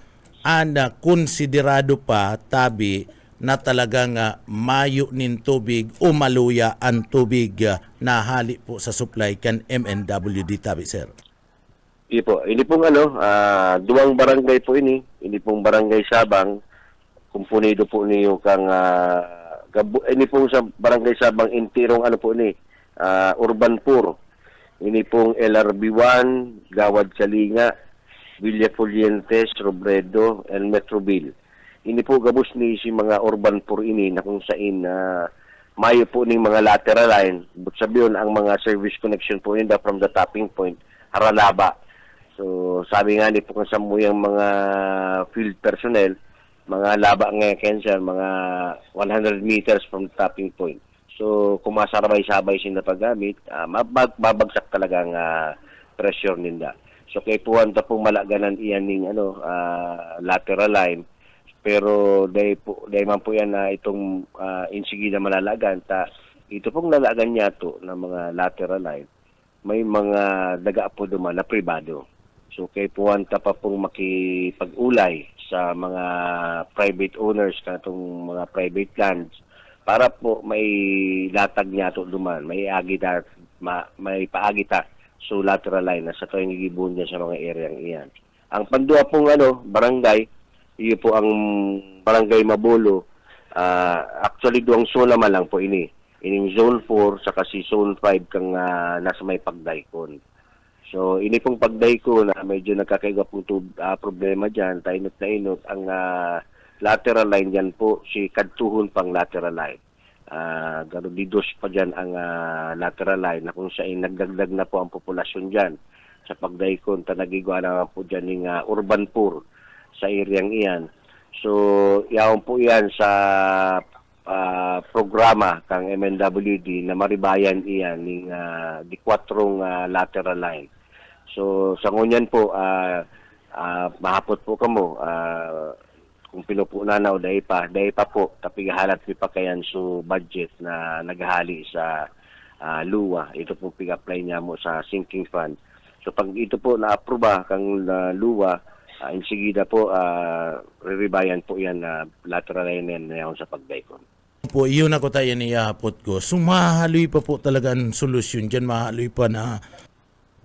Speaker 3: konsiderado pa, tabi, na talagang mayo nin tubig o maluya ang tubig na hali po sa supply kan MNWD, tabi sir.
Speaker 5: Ini pong duwang barangay po ini pong barangay Sabang, kumpunido po niyo kang ini pong sa barangay Sabang intirong Urban Pur. Ini pong LRB1, Gawad Salinga, Villa Fulientes, Robredo, and Metroville. Ini po gabos ni si mga urban pur ini na kung saan mayo po ning mga lateral line. But sabiyon ang mga service connection po nila from the tapping point, Haralaba. So sabi nga ni po kung sa muyang mga field personnel, mga laba nga kensya, mga 100 meters from the tapping point. So kung masarabay-sabay sila paggamit, babagsak talaga ang pressure nila. So kay puwan ta pong malaganan iyan ning lateral line. Pero dahil man po yan na itong insigi na malalagan, ito pong lalagan niya to ng mga lateral line, may mga daga po duman na pribado. So kay puwanta pa pong makipag-ulay sa mga private owners na itong mga private lands para po may latag niya to duman, may paagita So lateral line na sa tuwing gigibon dyan sa mga areang iyan. Ang panduwa pong barangay, iyo po ang barangay Mabolo. Actually duwang zone naman lang po ini. Ining zone 4 saka si zone 5 kang nasa may pagdaykon. So ini pong pagdaykon na medyo nagkakaiba pong problema dyan, tainot na inot. Ang lateral line dyan po, si kadtuhon pang lateral line. Didos pa dyan ang lateral line na kung saan nagdagdag na po ang populasyon dyan sa pagdaykon. Tanagigwa na po dyan ng urban poor sa areang iyan. So, yaon po yan sa programa kang MNWD na maribayan iyan ng di 4 lateral line. So, sa ngunyan po, mahapot po kamo, kung pinupuna na o dahi pa po, tapi halat mi pa kayan so budget na naghali sa luwa. Ito po pig-apply niya mo sa sinking fund. So pag ito po na-aproba kang luwa, insigida po, re-rebayan po yan na lateral line na sa pagdaykon.
Speaker 3: Po, iyon ako tayo niyapot ko. So mahaloy pa po talaga ang solusyon dyan. Mahaloy pa na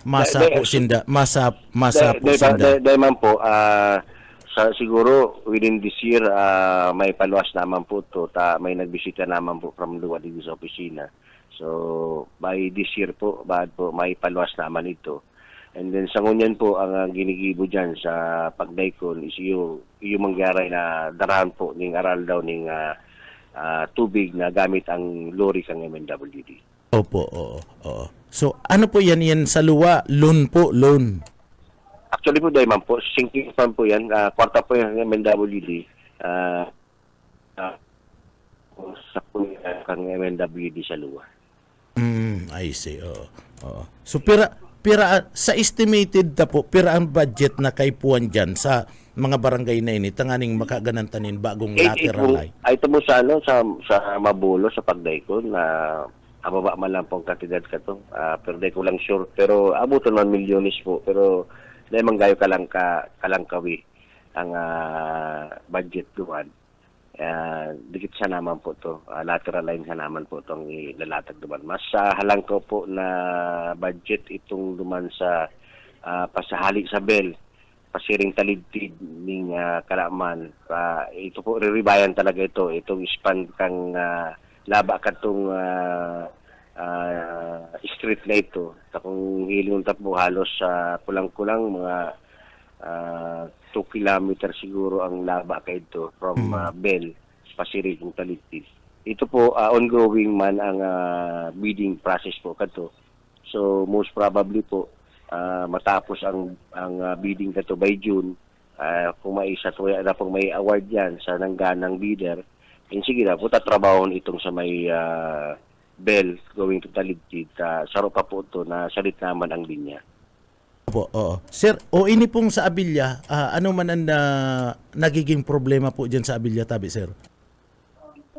Speaker 3: masa po sinda. Masa po sinda.
Speaker 5: Dahil man po, siguro within this year may paluwas naman po to, may nagbisita naman po from luwa dito sa opisina. So by this year po, may paluwas naman ito. And then sa ngunyan po ang ginigibo dyan sa pagdaykon is yung mangyari na darahan po ning aral daw ning tubig na gamit ang lorry kang MNWD.
Speaker 3: Opo, oo. So ano po yan sa luwa? Loan po, loan.
Speaker 5: Actually po, dahil man po, sinking fund po yan, kwarta po yung MNWD, sa po kang MNWD sa luwa.
Speaker 3: I see, oo. So, pira, sa estimated na po, pira ang budget na kaipuan dyan sa mga barangay na ini, tanganing makaganantanin bagong lateral line.
Speaker 5: Ay, ito mo sa Mabulo, sa pagdaykon, na ababa man lang pong katidad ka to. Pero di ko lang sure. Pero abuton man milyones po. Pero dahil manggayo kalangkawi ang budget duwan. Dikit sa naman po to. Lateral line sa naman po itong ilalatag duman. Mas halang ko po na budget itong duman sa pasahali sa bel. Pasiring talidtid ng Kalaman. Ito po, re-rebayan talaga ito. Itong span kang laba ka itong street na ito. Kung hiling po halos kulang-kulang mga 2 kilometer siguro ang laba ka ito from Bel, Pasiring kung Talitid. Ito po, ongoing man ang bidding process po kato. So most probably po, matapos ang bidding kato by June, kung may isa tuya na pong may award yan sa nangganang bidder, sige na po, tatrabahon itong sa may Bell going to Talitid. Saro pa po ito na salit naman ang linya.
Speaker 3: Opo, oo. Sir, ini pong sa Abilya, ano man ang nagiging problema po dyan sa Abilya, tabi, sir?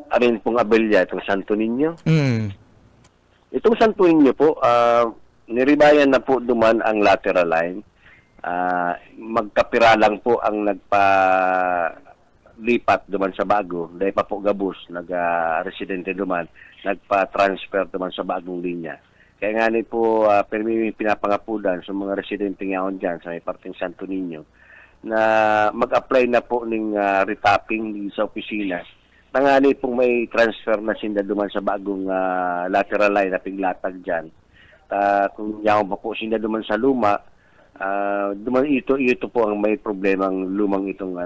Speaker 5: Amin pong Abilya, itong Santo Niño. Itong Santo Niño po, niribayan na po duman ang lateral line. Magkapira lang po ang lipat duman sa bago, dahil pa po gabus, nag-residente duman, nagpa-transfer duman sa bagong linya. Kaya nga ni po, pinapangapudan sa mga residente ngayon dyan sa may parteng Santo Niño, na mag-apply na po ng retapping sa opisina. Tangani pong may transfer na sinda duman sa bagong lateral line na piglatag dyan. Kung yaon pa po sinda duman sa luma, duman ito po ang may problemang lumang itong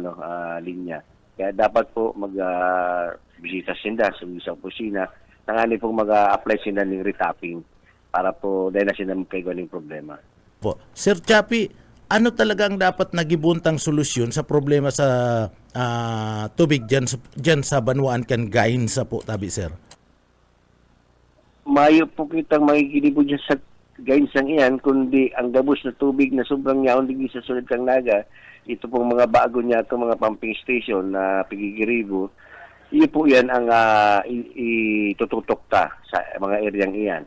Speaker 5: linya. Kaya dapat po mag-bisita sinda sa opisina. Tangani pong mag-apply sinda ng retapping para po dahil na sinda magkaigaw ng problema.
Speaker 3: Po. Sir Chapi, ano talaga ang dapat nagibuntang solusyon sa problema sa tubig dyan sa Banwaan kan gain sa po, tabi, sir?
Speaker 5: Mayo po kitang makikilibo dyan sa gain sang iyan, kundi ang gabos na tubig na sobrang yaon digi sa sulod kang naga, ito pong mga bago niya ito, mga pumping station na pigigiribo, iyo po yan ang itututok ta sa mga areang iyan.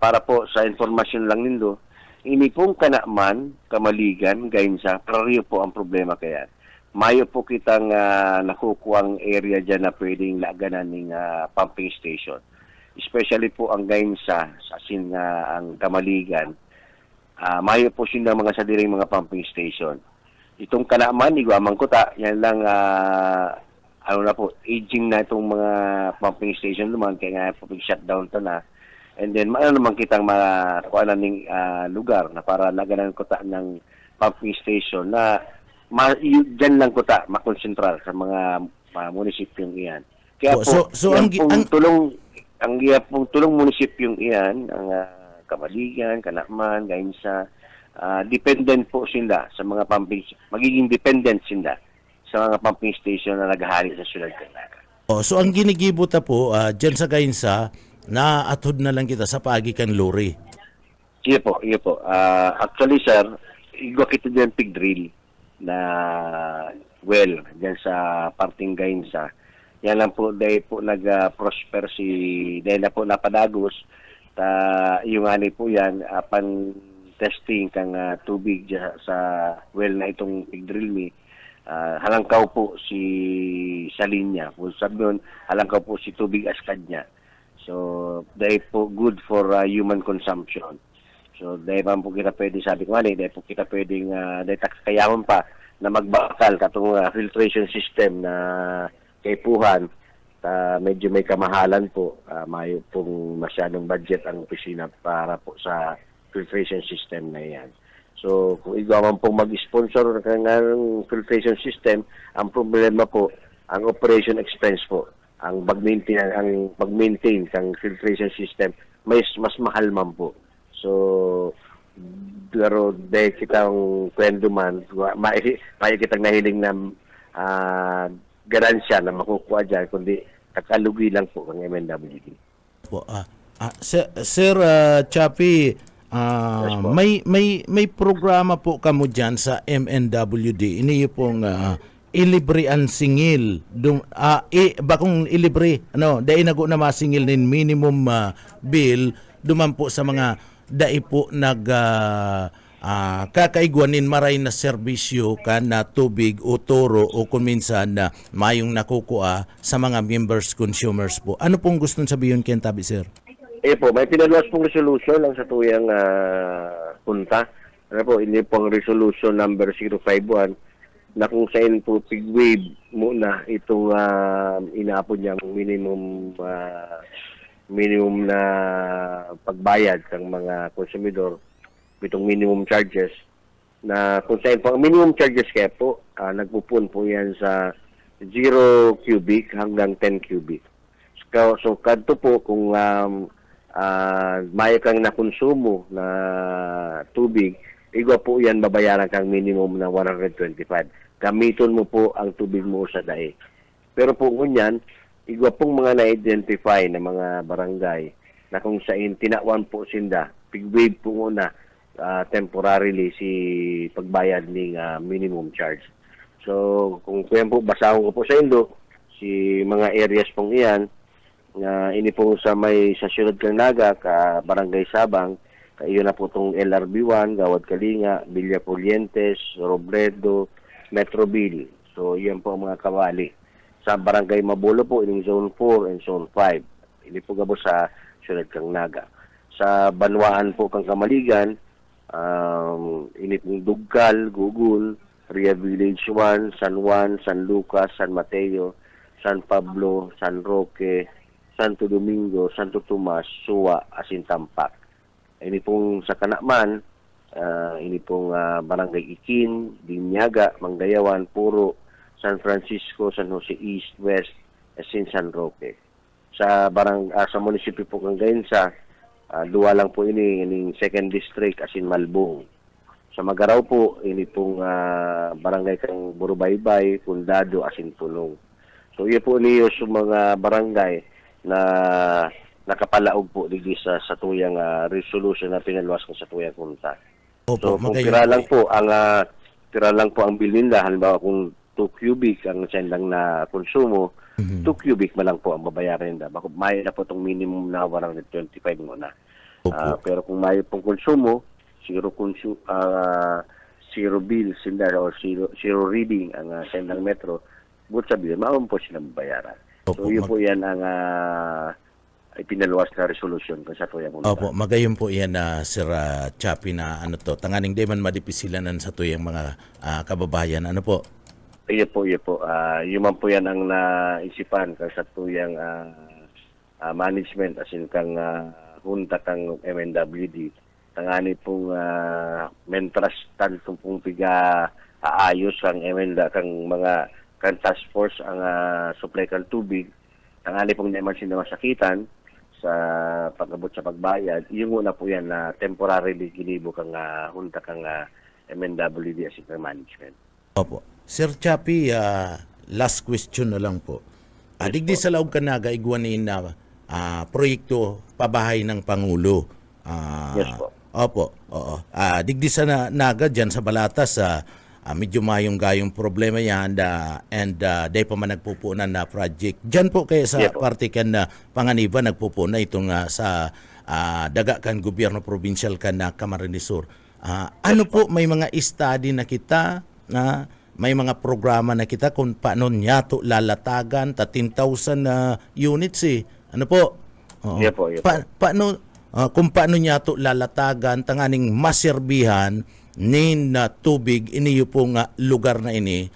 Speaker 5: Para po sa informasyon lang nindo, ini pong Kanaman, Kamaligan, Gainsa, parariyo po ang problema kaya. Mayo po kitang nakukuhang area dyan na pwedeng laganan ng pumping station. especially po ang Gainsa, asin ang Kamaligan, mayo po sila mga sadiring mga pumping station. Itong Kanaman, Iguamang Kuta, yan lang, ano na po, aging na itong mga pumping station naman, kaya nga po shutdown to na. And then, ano naman kitang kuanan ng lugar na para naganan kuta ng pumping station na dyan lang kuta makonsentral sa mga munisipyong iyan. Kaya
Speaker 3: So,
Speaker 5: yan
Speaker 3: ang
Speaker 5: pong tulong munisipyong iyan, ang Kamaligan, Kanaman, Gainsa, dependent po sila sa mga pumping, magiging dependent sila sa mga pumping station na naghahari sa Siyudad Caraga.
Speaker 3: so ang ginigibota po diyan sa Gainsa, na athod na lang kita sa pagikan lori.
Speaker 5: Iyo po. Actually, sir, igwa kita dyan pig drill na well, dyan sa parting Gainsa. Yan lang po, dahil po nag-prosper dahil na po napadagos, yung ani po yan, pan testing kang tubig dyan sa well na itong pig drill me, halangkaw po sa linya. Kung sabi nun, halangkaw po si tubig askad niya. So, dahil po good for human consumption. So, dahil pa po kita pwede, sabi ko dahil po kita pwedeng, dahil kayaman pa na magbakal katong filtration system na kaipuhan, medyo may kamahalan po, mayo pong masyadong budget ang opisina para po sa filtration system na yan. So, kung igawan pong mag-sponsor ng filtration system, ang problema po, ang operation expense po, ang pag-maintain ng filtration system, mas mahal man po. So, pero dahil kitang kwento man, may kitang nahiling na garansya na makukuha dyan, kundi kakalugi lang po ng MNWD.
Speaker 3: Po, Sir Chappy, may programa po kamo diyan sa MNWD. Ini pong ilibre ang singil bakong ilibre dai nago na masingil nin minimum bill duman po sa mga dai po kakaigwanin maray na serbisyo kan na tubig o toro o kung minsan na mayong nakukuha sa mga members consumers po. Ano pong gusto sabihin ken tabi, sir?
Speaker 5: Po, may pinaluwas pong resolution lang sa tuyang punta. Ano po, hindi pong resolution number 051 na kung saan po pig-wave muna itong inaapon niyang minimum na pagbayad ng mga konsumidor, itong minimum charges, na kung saan po, minimum charges kaya po, nagpupun po yan sa 0 cubic hanggang 10 cubic. So, kadto po, kung may kang nakonsumo na tubig, igwa po yan babayaran kang minimum na 125. Gamiton mo po ang tubig mo sa daig. Pero po ngunyan, igwa pong mga na-identify na mga barangay na kung saan tinawan po sinda, pig-wave po muna temporarily si pagbayad ng minimum charge. So, kung kuyan po, basahon ko po sa indo, si mga areas pong iyan, ini po sa Siyudad Caraga, Barangay Sabang, iyon na po itong LRB1, Gawad Kalinga, Villa Polientes, Robredo, Metroville. So, iyan po ang mga kawali. Sa Barangay Mabulo po, ining Zone 4 and Zone 5. Ini po gabo sa Siyudad Caraga. Sa Banwaan po kang Kamaligan, ini pong Duggal, Gugul, Ria Village 1, San Juan, San Lucas, San Mateo, San Pablo, San Roque, Santo Domingo, Santo Tomas, Suwa, Asintampak. Ini pong sa Kanaman, ini pong Barangay Ikin, Binyaga, Manggayawan, Puro, San Francisco, San Jose East, West, Asin San Roque. Sa sa munisipyo po kang Gainsa, duwa lang po ini 2nd District, Asin Malbong. Sa Magaraw po, ini pong Barangay kang Burubaybay, Pundado, Asin Pulong. So, iyo po niyo sa mga barangay na nakapalaog po digi sa tuyang resolution na pinaluwas ko sa tuyang punta. So kung tira lang po ang bill nila, halimbawa kung 2 cubic ang sendang na konsumo, 2 cubic man lang po ang babayaran nila. Bakit may na po itong minimum na 125 muna. Pero kung may pong konsumo, zero bill sila o zero reading ang sendang metro, but sabihin, maun po silang babayaran. So yun po yan ang ipinaluwas na resolution kasi to yung
Speaker 3: Opo, magayon po yan na Sir Chappie na ano to, tanganing di man madipisilanan sa tuyang mga kababayan. Ano po?
Speaker 5: Iyo po. Yun man po yan ang naisipan kasi sa tuyang management as in kang hunta kang MNWD. Tangani pong mentras tanto pong aayos kang kang mga kan task force ang supply kang tubig. Tangani pong naman sinasakitan sa pag-abot sa pagbayad. Yung una po yan na temporarily ginibo kang hunta kang MNWD as in management.
Speaker 3: Opo. Sir Chappie, last question na lang po. Digdi sa Laog Canaga, igwanin na proyekto pabahay ng Pangulo.
Speaker 5: Yes po.
Speaker 3: Opo, oo. Digdi sa Naga dyan sa Balatas, medyo mayong-gayong problema yan and day pa man nagpupunan na project. Dyan po kaya sa
Speaker 5: Yeah po.
Speaker 3: partikan na Panganiban nagpupuna itong sa daga kan gobyerno provincial kan na Camarines Sur. Ano po, may mga study na kita na may mga programa na kita kung paano niya to lalatagan 13,000 units Ano po? Oo.
Speaker 5: Yeah po.
Speaker 3: Paano kung paano niya to lalatagan tanganing maserbihan nin tubig iniyo pong lugar na ini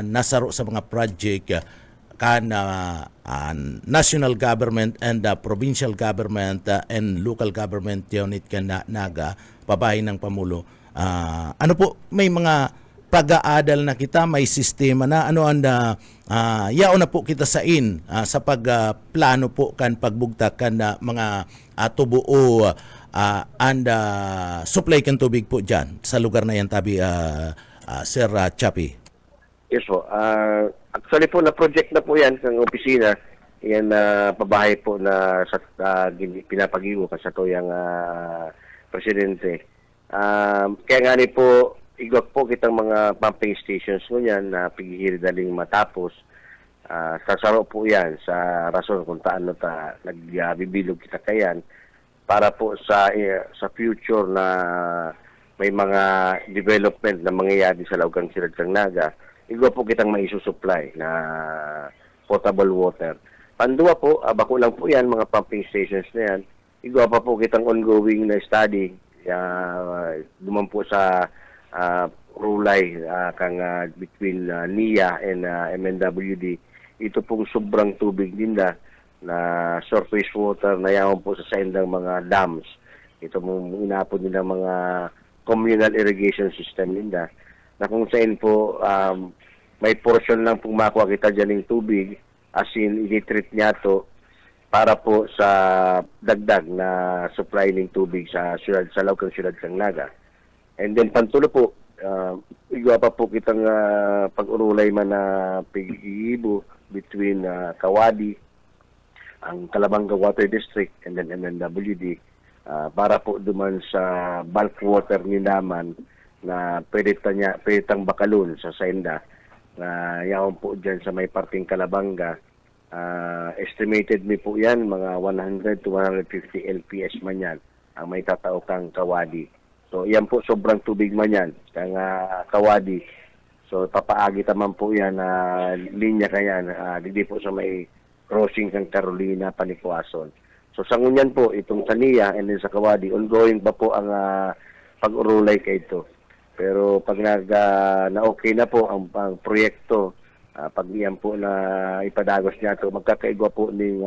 Speaker 3: nasaro sa mga project kan national government and provincial government and local government unit kan Naga pabahay ng Pamulo. Ano po, may mga pag-aadal na kita, may sistema na ano anda yao na po kita sa pagplano po kan pagbugtak kan mga tubo o supply kan tubig po dyan sa lugar na yan tabi Sir Chappie.
Speaker 5: Yes po. Actually po na project na po yan ng opisina. Yan pabahay po na sa pinapagiwo kasi to yung presidente. Kaya nga ni po igwag po kitang mga pumping stations mo yan na pigihiri daling matapos. Sasaro po yan sa rason kung taano nagbibilog kita kayan para po sa future na may mga development na mangyayari sa Laugang Sirad-Kang Naga, igwag po kitang maisusupply na potable water. Pandua po, bako lang po yan, mga pumping stations na yan. Igwag pa po kitang ongoing na study duman po sa rulay between NIA and MNWD. Ito pong sobrang tubig nila na surface water na yaman po sa sendang mga dams. Ito pong inapon nila mga communal irrigation system nila na kung saan po may portion lang pong makuha kita dyan ng tubig as in i-treat niya to para po sa dagdag na supply ng tubig sa Laugang Sirad-Kang Naga. And then pantulo po, igwa pa po kitang pag-urulay man na pag-iibo between Kawadi, ang Calabanga Water District, and then MNWD para po duman sa bulk water ni naman na pwede tang bakalun sa Senda na yaon po dyan sa may parting Calabanga. Estimated mi po yan, mga 100 to 150 LPS man yan ang may tatao kang Kawadi. So, yan po, sobrang tubig man yan, kang Kawadi. So, papaagi taman po yan, linya kayan, hindi po sa may crossing kang Carolina, Panikwason. So, sa ngunyan po, itong Tania and then sa Kawadi, ongoing pa po ang pag-urulay kay ito. Pero pag na-okay na po ang proyekto, pag iyan po na ipadagos niya ito, magkakaigwa po ng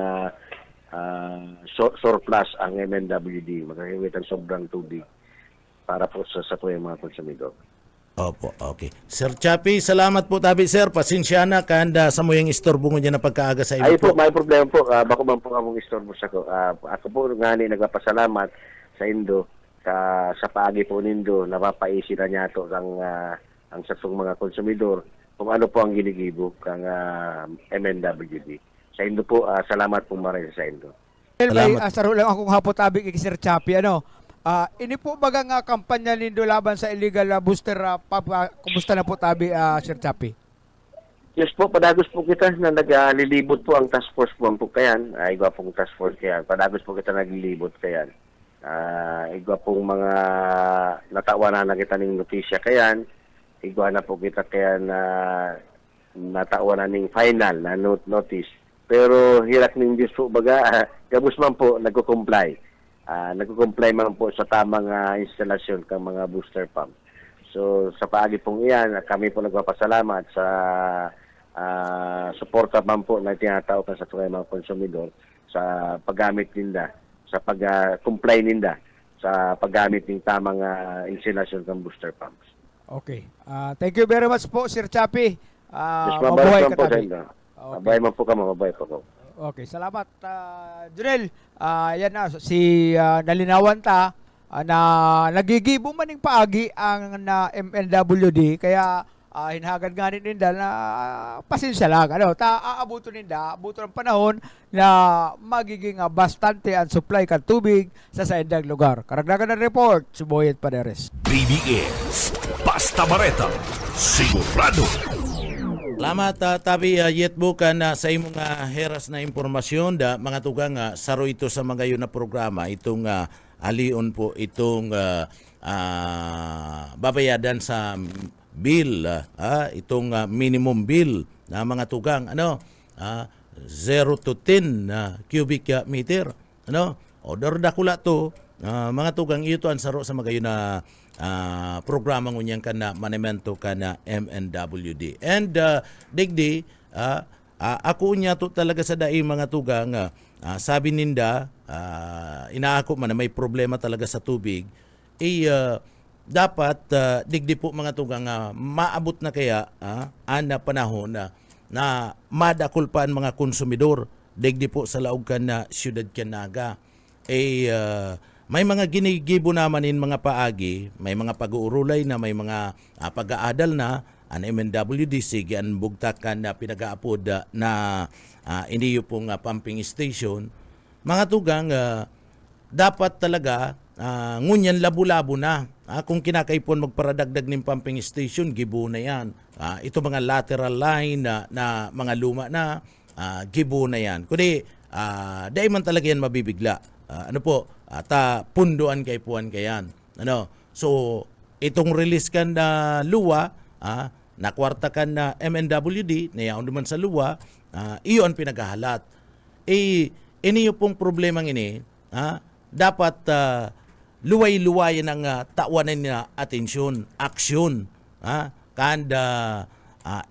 Speaker 5: surplus ang MNWD, magkakaigwa ang sobrang tubig para po sa tuyang mga konsumidor.
Speaker 3: Opo, okay. Sir Chappie, salamat po tabi sir. Pasensya na kanda sa mo yung istorbo mo dyan na pagkaaga sa iyo
Speaker 5: Ay po, may problema po. Bako man po akong istorbo sa ko. Ako po nga nagpapasalamat sa Indo sa paagi po nindo, napapaisi na niya ito ang satong mga konsumidor kung ano po ang ginigibo kang MNWD. Sa Indo po, salamat po maray sa Indo.
Speaker 4: May
Speaker 3: Salamat.
Speaker 4: asaro lang akong hapotabi kay Sir Chappie. Ini po baga nga kampanya nindo laban sa illegal booster kumusta na po tabi Sir Chappie?
Speaker 5: Yes po, padagos po kita na naglilibot po ang task force po kayan. Igwa pong task force kayan. Padagos po kita naglilibot kayan. Igwa pong mga natawa na kita ng notisya kayan. Igwa na po kita kayan na natawa na ng final na notice Pero hirak ng Diyos po baga, gabos man po nagko-comply. Nagko-comply man po sa tamang instalasyon ng mga booster pump. So sa paagi pong iyan, kami po nagpapasalamat sa suporta man po na tinatawag sa mga konsumidor sa paggamit ninda, sa pag-comply ninda sa paggamit ng tamang instalasyon ng booster pumps.
Speaker 4: Okay. Thank you very much po, Sir Chappy.
Speaker 5: Yes,
Speaker 4: Mabuhay
Speaker 5: mabalas
Speaker 4: ka
Speaker 5: po sa
Speaker 4: tabi.
Speaker 5: inyo.
Speaker 4: Okay.
Speaker 5: Mabay man po ka, mabay po ko.
Speaker 4: Okay, salamat. Junel, yan na, si nalinawan ta na nagigibo maning paagi ang na MNWD, kaya hinagad nga rin ninda na pasensya lang. Aabuto ninda, abuto ng panahon na magiging bastante ang supply kan tubig sa saindang lugar. Karagdagan ng report, Suboyet Paderes.
Speaker 2: BBS, Basta Bareta, sigurado.
Speaker 3: Salamat tabi yet bukan sa imong heras na impormasyon da mga tugang saro ito sa mga yun na programa itong alion po itong babayadan sa bill itong minimum bill na mga tugang 0 to 10 cubic meter order dakula to mga tugang ito ang saro sa mga yun na programa ngunyan ka na manimento ka na MNWD. And digdi, ako niya to talaga sa daing mga tugang, sabi ninda, inaako man na may problema talaga sa tubig, dapat digdi po mga tugang, maabot na kaya ana panahon na madakul pa ang mga konsumidor, digdi po sa laog ka na Siyudad Canaga. May mga ginigibo naman in mga paagi, may mga pag-uurulay na, may mga pag-aadal na, ang MNWD, sige, ang bugtakan na pinag-aapod na iniyo pong pumping station. Mga tugang, dapat talaga, ngunyan labo-labo na. Kung kinakaipon magparadagdag ng pumping station, gibo na yan. Ito mga lateral line na mga luma na, gibo na yan. Kundi, dahil man talaga yan mabibigla. Punduan kay puan kayan. So itong release kan na luwa, na kwarta kan na MNWD, na yaon naman sa luwa, iyon pinagahalat. Iniyo pong problemang ini, dapat luway-luwayan ang tawanan na atensyon, aksyon. Kanda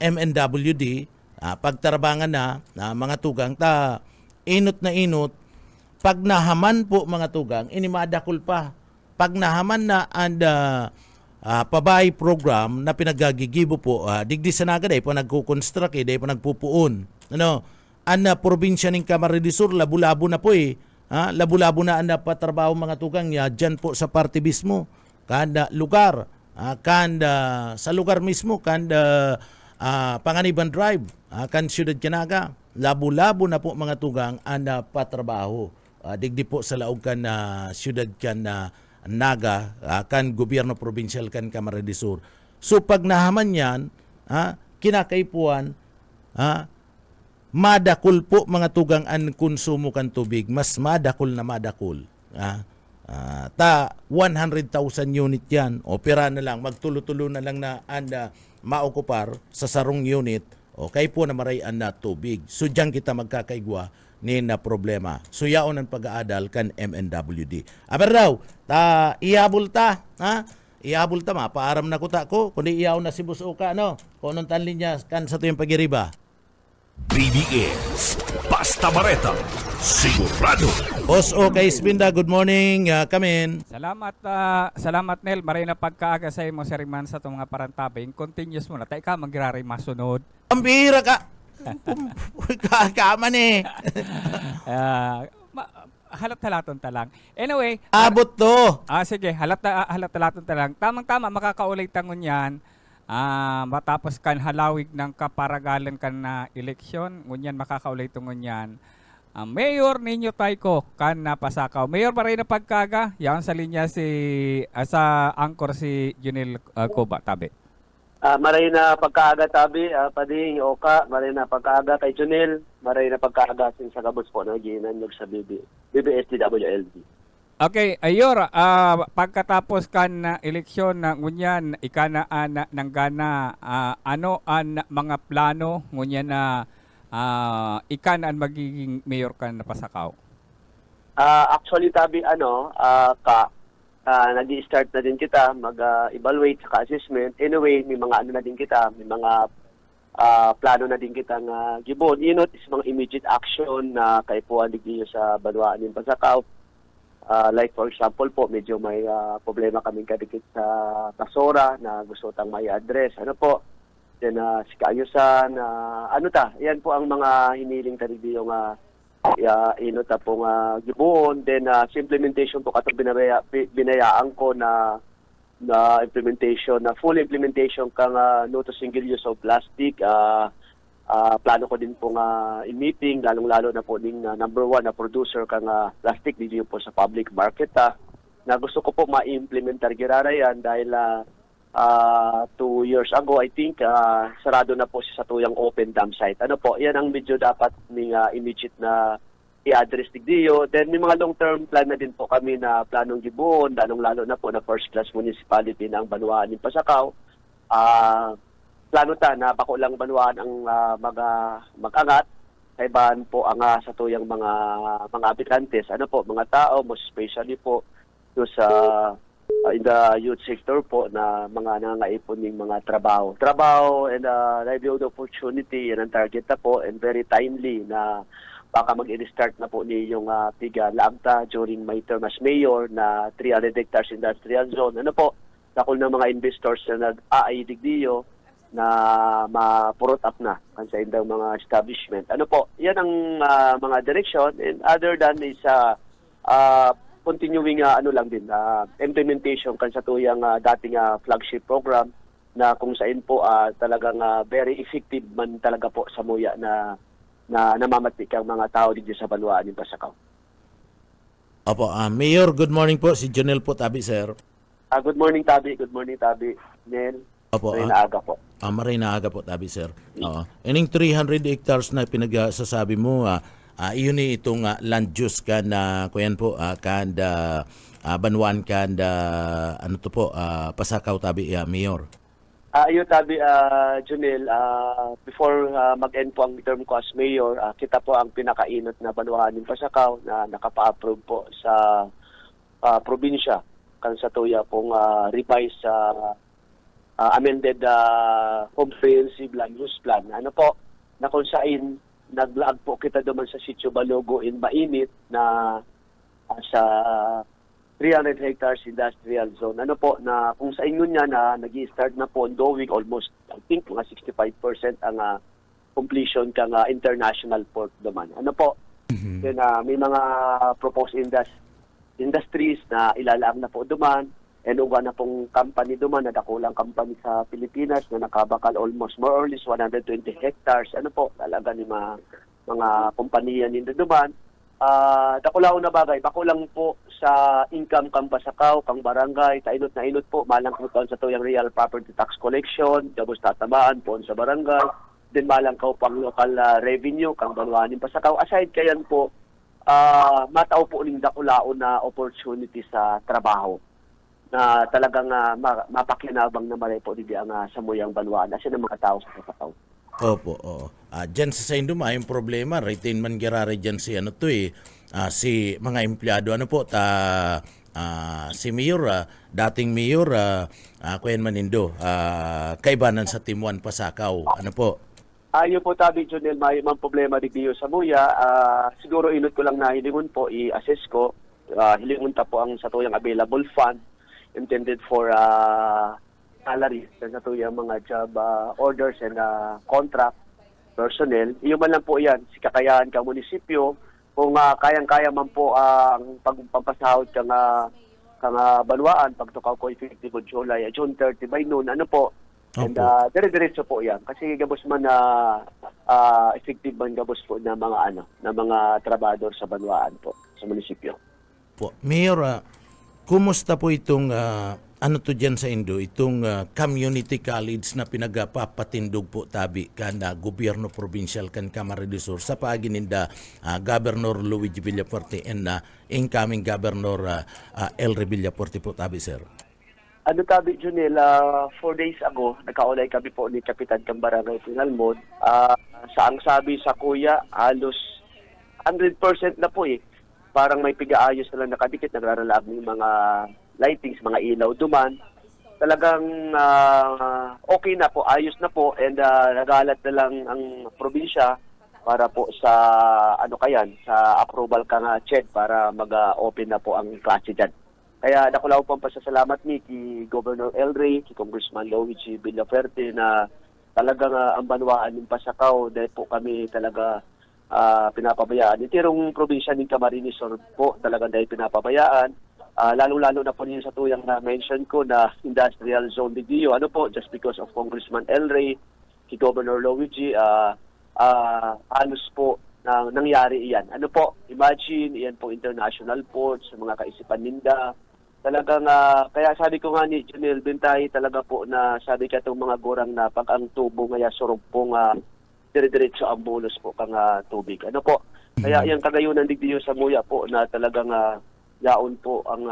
Speaker 3: MNWD, pagtarabangan na mga tugang, inot na inot, pag nahaman po mga tugang, inimadakol pa. Pag nahaman na ang pabay program na pinagagigibo po, digdi sa naga dahil po nagkukonstruct, dahil po nagpupuon. Ang probinsya ng Camarines Sur, labu-labo na po labu-labo na ang patrabaho mga tugang niya dyan po sa party mismo. Kanda lugar, kanda sa lugar mismo, kanda Panganiban Drive, kan Siyudad Canaga. Labu-labo na po mga tugang ang patrabaho. Digdi po sa laog kan siyudad kan Naga, kan gobyerno provincial kan Camarines Sur. So pag nahaman yan, kinakaipuan, madakul po mga tugang ang konsumo kan tubig, mas madakul na madakul. 100,000 unit yan, opera na lang, magtulo-tulo na lang na anda maokupar sa sarong unit, o kay po na marayan na tubig. So diyan kita magkakaigwa ni na problema. So yaon ang pag-aadal kan MNWD. Aber daw, ihabol ta, ihabol ta, mapaaram na kuta ko, kundi iyaw na si Busuka, kung anong tanlin niya kan sa tuyong pagiriba.
Speaker 2: BBS, Basta Bareta, sigurado.
Speaker 3: Boss okay, Spinda, good morning, kamin.
Speaker 6: Salamat Nel, maray na pagkaaga sa imo Sir Riman sa itong mga parantabing. Continuous mo na, tayo ka magrari masunod.
Speaker 3: Ang bihira ka. Kakaman
Speaker 6: Halat-halaton ta lang. Anyway,
Speaker 3: abot to.
Speaker 6: sige, halat-halaton ta lang. Tamang-tama, makakaulay tangon yan. Matapos kan halawig ng kaparagalan kan na eleksyon, ngunyan makakaulay tungon yan. Mayor ninyo Taiko kan napasakaw. Mayor maray na pagkaga, yan sa linya sa anchor si Junel Coba Tabe.
Speaker 5: Maray na pagkaaga tabi, pading Oka, maray na pagkaaga kay Junel, maray na pagkaaga sin sa kabus po na ginan sa BBS TWLD.
Speaker 6: Okay, ayor, pagkatapos kan eleksyon na ngunyan ikanaan ng gana ano ang mga plano ngunyan na ikan ang magiging mayor ka na Pasakaw?
Speaker 7: Actually, Tabi, nag-i-start na din kita mag-evaluate sa assessment. Anyway, may mga ano na din kita, may mga plano na din kita nga gibon. Inot is mga immediate action na kaipuan digdiyo sa Banwaan ng Pasakaw. Like for example po, medyo may problema kaming kadikit sa Kasora na gusto tang may address. Ano po? Then si Kaayusan, yan po ang mga hiniling tadigdiyo nga inot na pong gibuon. Then sa implementation po katong binayaan ko na implementation, na full implementation kang no to single use of plastic. Plano ko din pong i-meeting, lalong-lalo na po ning number 1 na producer kang plastic dito po sa public market na gusto ko po ma-implementar girara yan dahil 2 years ago, I think, sarado na po siya sa tuyang open dam site. Ano po, yan ang medyo dapat ning immediate na i-address digdiyo. Then may mga long-term plan na din po kami na planong gibuon, lalong-lalo na po na first-class municipality ng Banwaan ng Pasakaw. Plano ta na bako lang Banwaan ang mag-angat, kaibahan po ang sa tuyang mga abitantes. Ano po, mga tao, most especially po sa in the youth sector po na mga nangaipon ng mga trabaho and livelihood opportunity, yan ang target na po, and very timely na baka mag-start na po niyong tiga Laagta during my term as mayor na 300 hectares industrial zone. Ano po, sakol ng mga investors na nag-aay digdiyo na ma-purot up na sa indang mga establishment. Ano po, yan ang mga direction, and other than is continuing implementation kan sa tuyang dating flagship program na kung saan po talagang very effective man talaga po sa muya na namamatik ang mga tao dito sa Banwaan ng Pasakaw.
Speaker 3: Opo, Mayor, good morning po. Si Jonel po, Tabi, sir.
Speaker 7: Good morning, Tabi. Good morning, Tabi. Nel.
Speaker 3: Opo,
Speaker 7: Marinaga po.
Speaker 3: Marinaga po, Tabi, sir. Oo. Ining 300 hectares na pinagsasabi mo, iyon itong land use kan kuyan po kan Banwaan kan ano to po Pasakaw, Tabi, Mayor.
Speaker 7: Ayun, Tabi, Junel, before mag-end po ang term ko as mayor, kita po ang pinakainot na Banwaan ng Pasakaw na nakapa-approve po sa probinsya kan sa tuya pong revised amended comprehensive land use plan. Ano po, na kung saan naglaag po kita duman sa Sitio Balogo in Mainit na sa 300 hectares industrial zone. Ano po, na kung sa inyo niya na nag-i-start na po ongoing almost, I think, mga 65% ang completion kang international port duman. Ano po, then, may mga proposed industries na ilalaang na po duman, and uga na pong company duman, na dakulang company sa Pilipinas na nakabakal almost more or less 120 hectares. Ano po, talaga ni mga kompanya nito duman. Dakulaw na bagay, bako lang po sa income kang Pasakaw, kang barangay, tainot na inot po, malang kutawan sa tuyang real property tax collection, gabos tatamaan po sa barangay, then malang kaw pang local revenue, kang Banwaan ng Pasakaw. Aside kayan po, matao po uling dakulao na opportunity sa trabaho na talagang mapakinabang na maray po di ang samuyang Banwaan kasi ng mga tao sa Pasakaw.
Speaker 3: Opo, oo. Diyan sa Sainduma, yung problema, retain man girare dyan si si mga empleyado, si Mayor, dating Mayor, Kuyan Manindo, kaibanan sa Timuan Pasakaw, ano po?
Speaker 7: Ayun po, Tabi, Junel, may problema digdiyo sa muya. Siguro inot ko lang na hilingon po, i-assess ko, hilingon ta po ang sa tuyang available fund intended for salary sa tuyang mga job orders and contract personnel. Iyo man lang po yan, si kakayahan ka munisipyo, kung kayang-kaya man po ang pagpapasahod kang Banwaan, pagtukaw ko effective on June 30 by noon, ano po, and dire-diretso po yan. Kasi gabos man effective man gabos po na mga trabador sa Banwaan po, sa munisipyo.
Speaker 3: Po. Mayor, kumusta po itong dyan sa Indo, itong community college na pinagpapatindog po, Tabi, kan gobyerno provincial kan Camarines Sur sa paagininda Governor Luigi Villafuerte and incoming Governor Elre Villafuerte po, Tabi, sir?
Speaker 7: Ano tabi, Junel, 4 days ago, nagkaulay kami po ni Kapitan Kambarangay Pinalmod. Sa ang sabi sa kuya, halos 100% na po eh. Parang may pigaayos na lang nakadikit, nagraralaab ng mga lightings, mga ilaw duman. Talagang okay na po, ayos na po, and nagalat na lang ang probinsya para po sa sa approval ka nga check para mag-open na po ang klase dyan. Kaya nakulaw po ang pasasalamat ni kay Governor El Rey, kay Congressman Luigi Villaferte na talagang ang banwaan ng Pasakaw dahil po kami talaga pinapabayaan. Itirong probinsya ng Camarines Sur po talagang dahil pinapabayaan. Lalo-lalo na po niyo sa tuyang na mention ko na industrial zone video. Ano po, just because of Congressman El Rey, kay Governor Luigi, halos po na nangyari iyan. Ano po, imagine, iyan po international ports, mga kaisipan ninda. Talagang, kaya sabi ko nga ni Junel Bintay, talaga po na sabi ka itong mga gurang na pag ang tubo ngaya surog pong dire-diretso ang bulos po kang tubig. Ano po, kaya yung kagayunan digdiyo sa muya po na talagang yaon po ang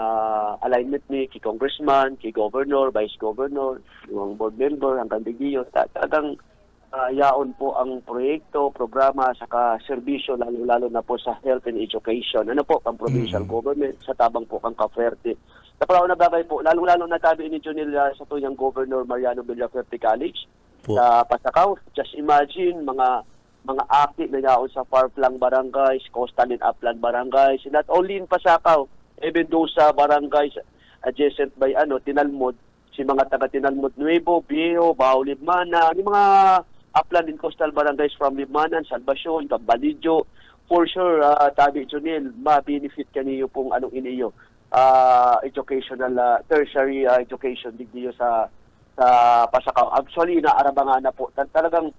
Speaker 7: alignment ni kay Congressman, kay Governor, Vice Governor, yung board member, hanggang digdiyo. Talagang yaon po ang proyekto, programa, saka serbisyo, lalo-lalo na po sa health and education. Ano po, ang provincial government, sa tabang po kang Cavite. Napalaw na bagay po, lalo-lalo na tabi ni Junil sa tuyang Governor Mariano Villaferte College sa Pasakaw. Just imagine, mga aki na yaon sa far-flung barangays, coastal and upland barangays, not only in Pasakaw, even though sa barangays adjacent by Tinalmod, si mga taga Tinalmod Nuevo, Viejo, Bao Libmana, yung mga upland and coastal barangays from Libmanan, Salvacion, Cambalidjo, for sure, tabi Junil, ma-benefit kaniyo pong iniyo. Educational, tertiary education digdiyo sa Pasakaw. Actually, inaarabangan na po. Talagang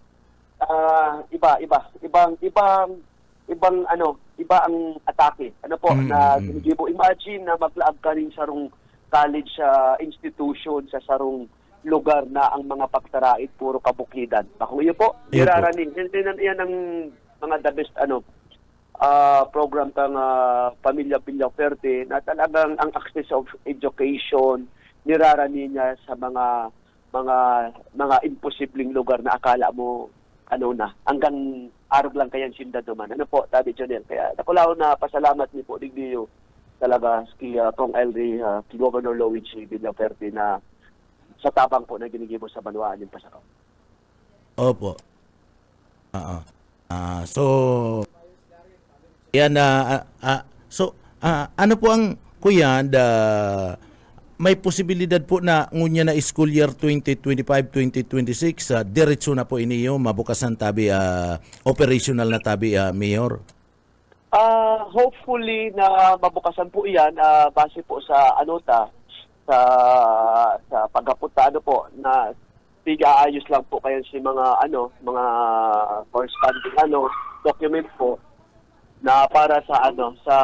Speaker 7: iba ang atake. Ano po, na hindi mo imagine na maglaag ka rin sa rong college institution sa sarong lugar na ang mga pagtarait puro kabukidan. Kung iyo po, iraraning. Yan ang mga the best program kang Pamilya Villaferte na talagang ang access of education nirarani niya sa mga imposibleng lugar na akala mo hanggang arog lang kayan sinda duman. Ano po, Tabi Jonel. Kaya nakulaw na pasalamat ni po digdiyo talaga kay Kong Elry, kay Governor Luigi Villaferte na sa tabang po na ginigimo sa banwaan ng Pasakaw.
Speaker 3: Opo. So yan ano po ang kuya may posibilidad po na ngunya na school year 2025-2026 diretso na po iniyo mabukasan tabi operational na tabi Mayor.
Speaker 7: Hopefully na mabukasan po iyan base po sa sa pagkapunta po na tiga-ayos lang po kayo si mga corresponding document po na para sa sa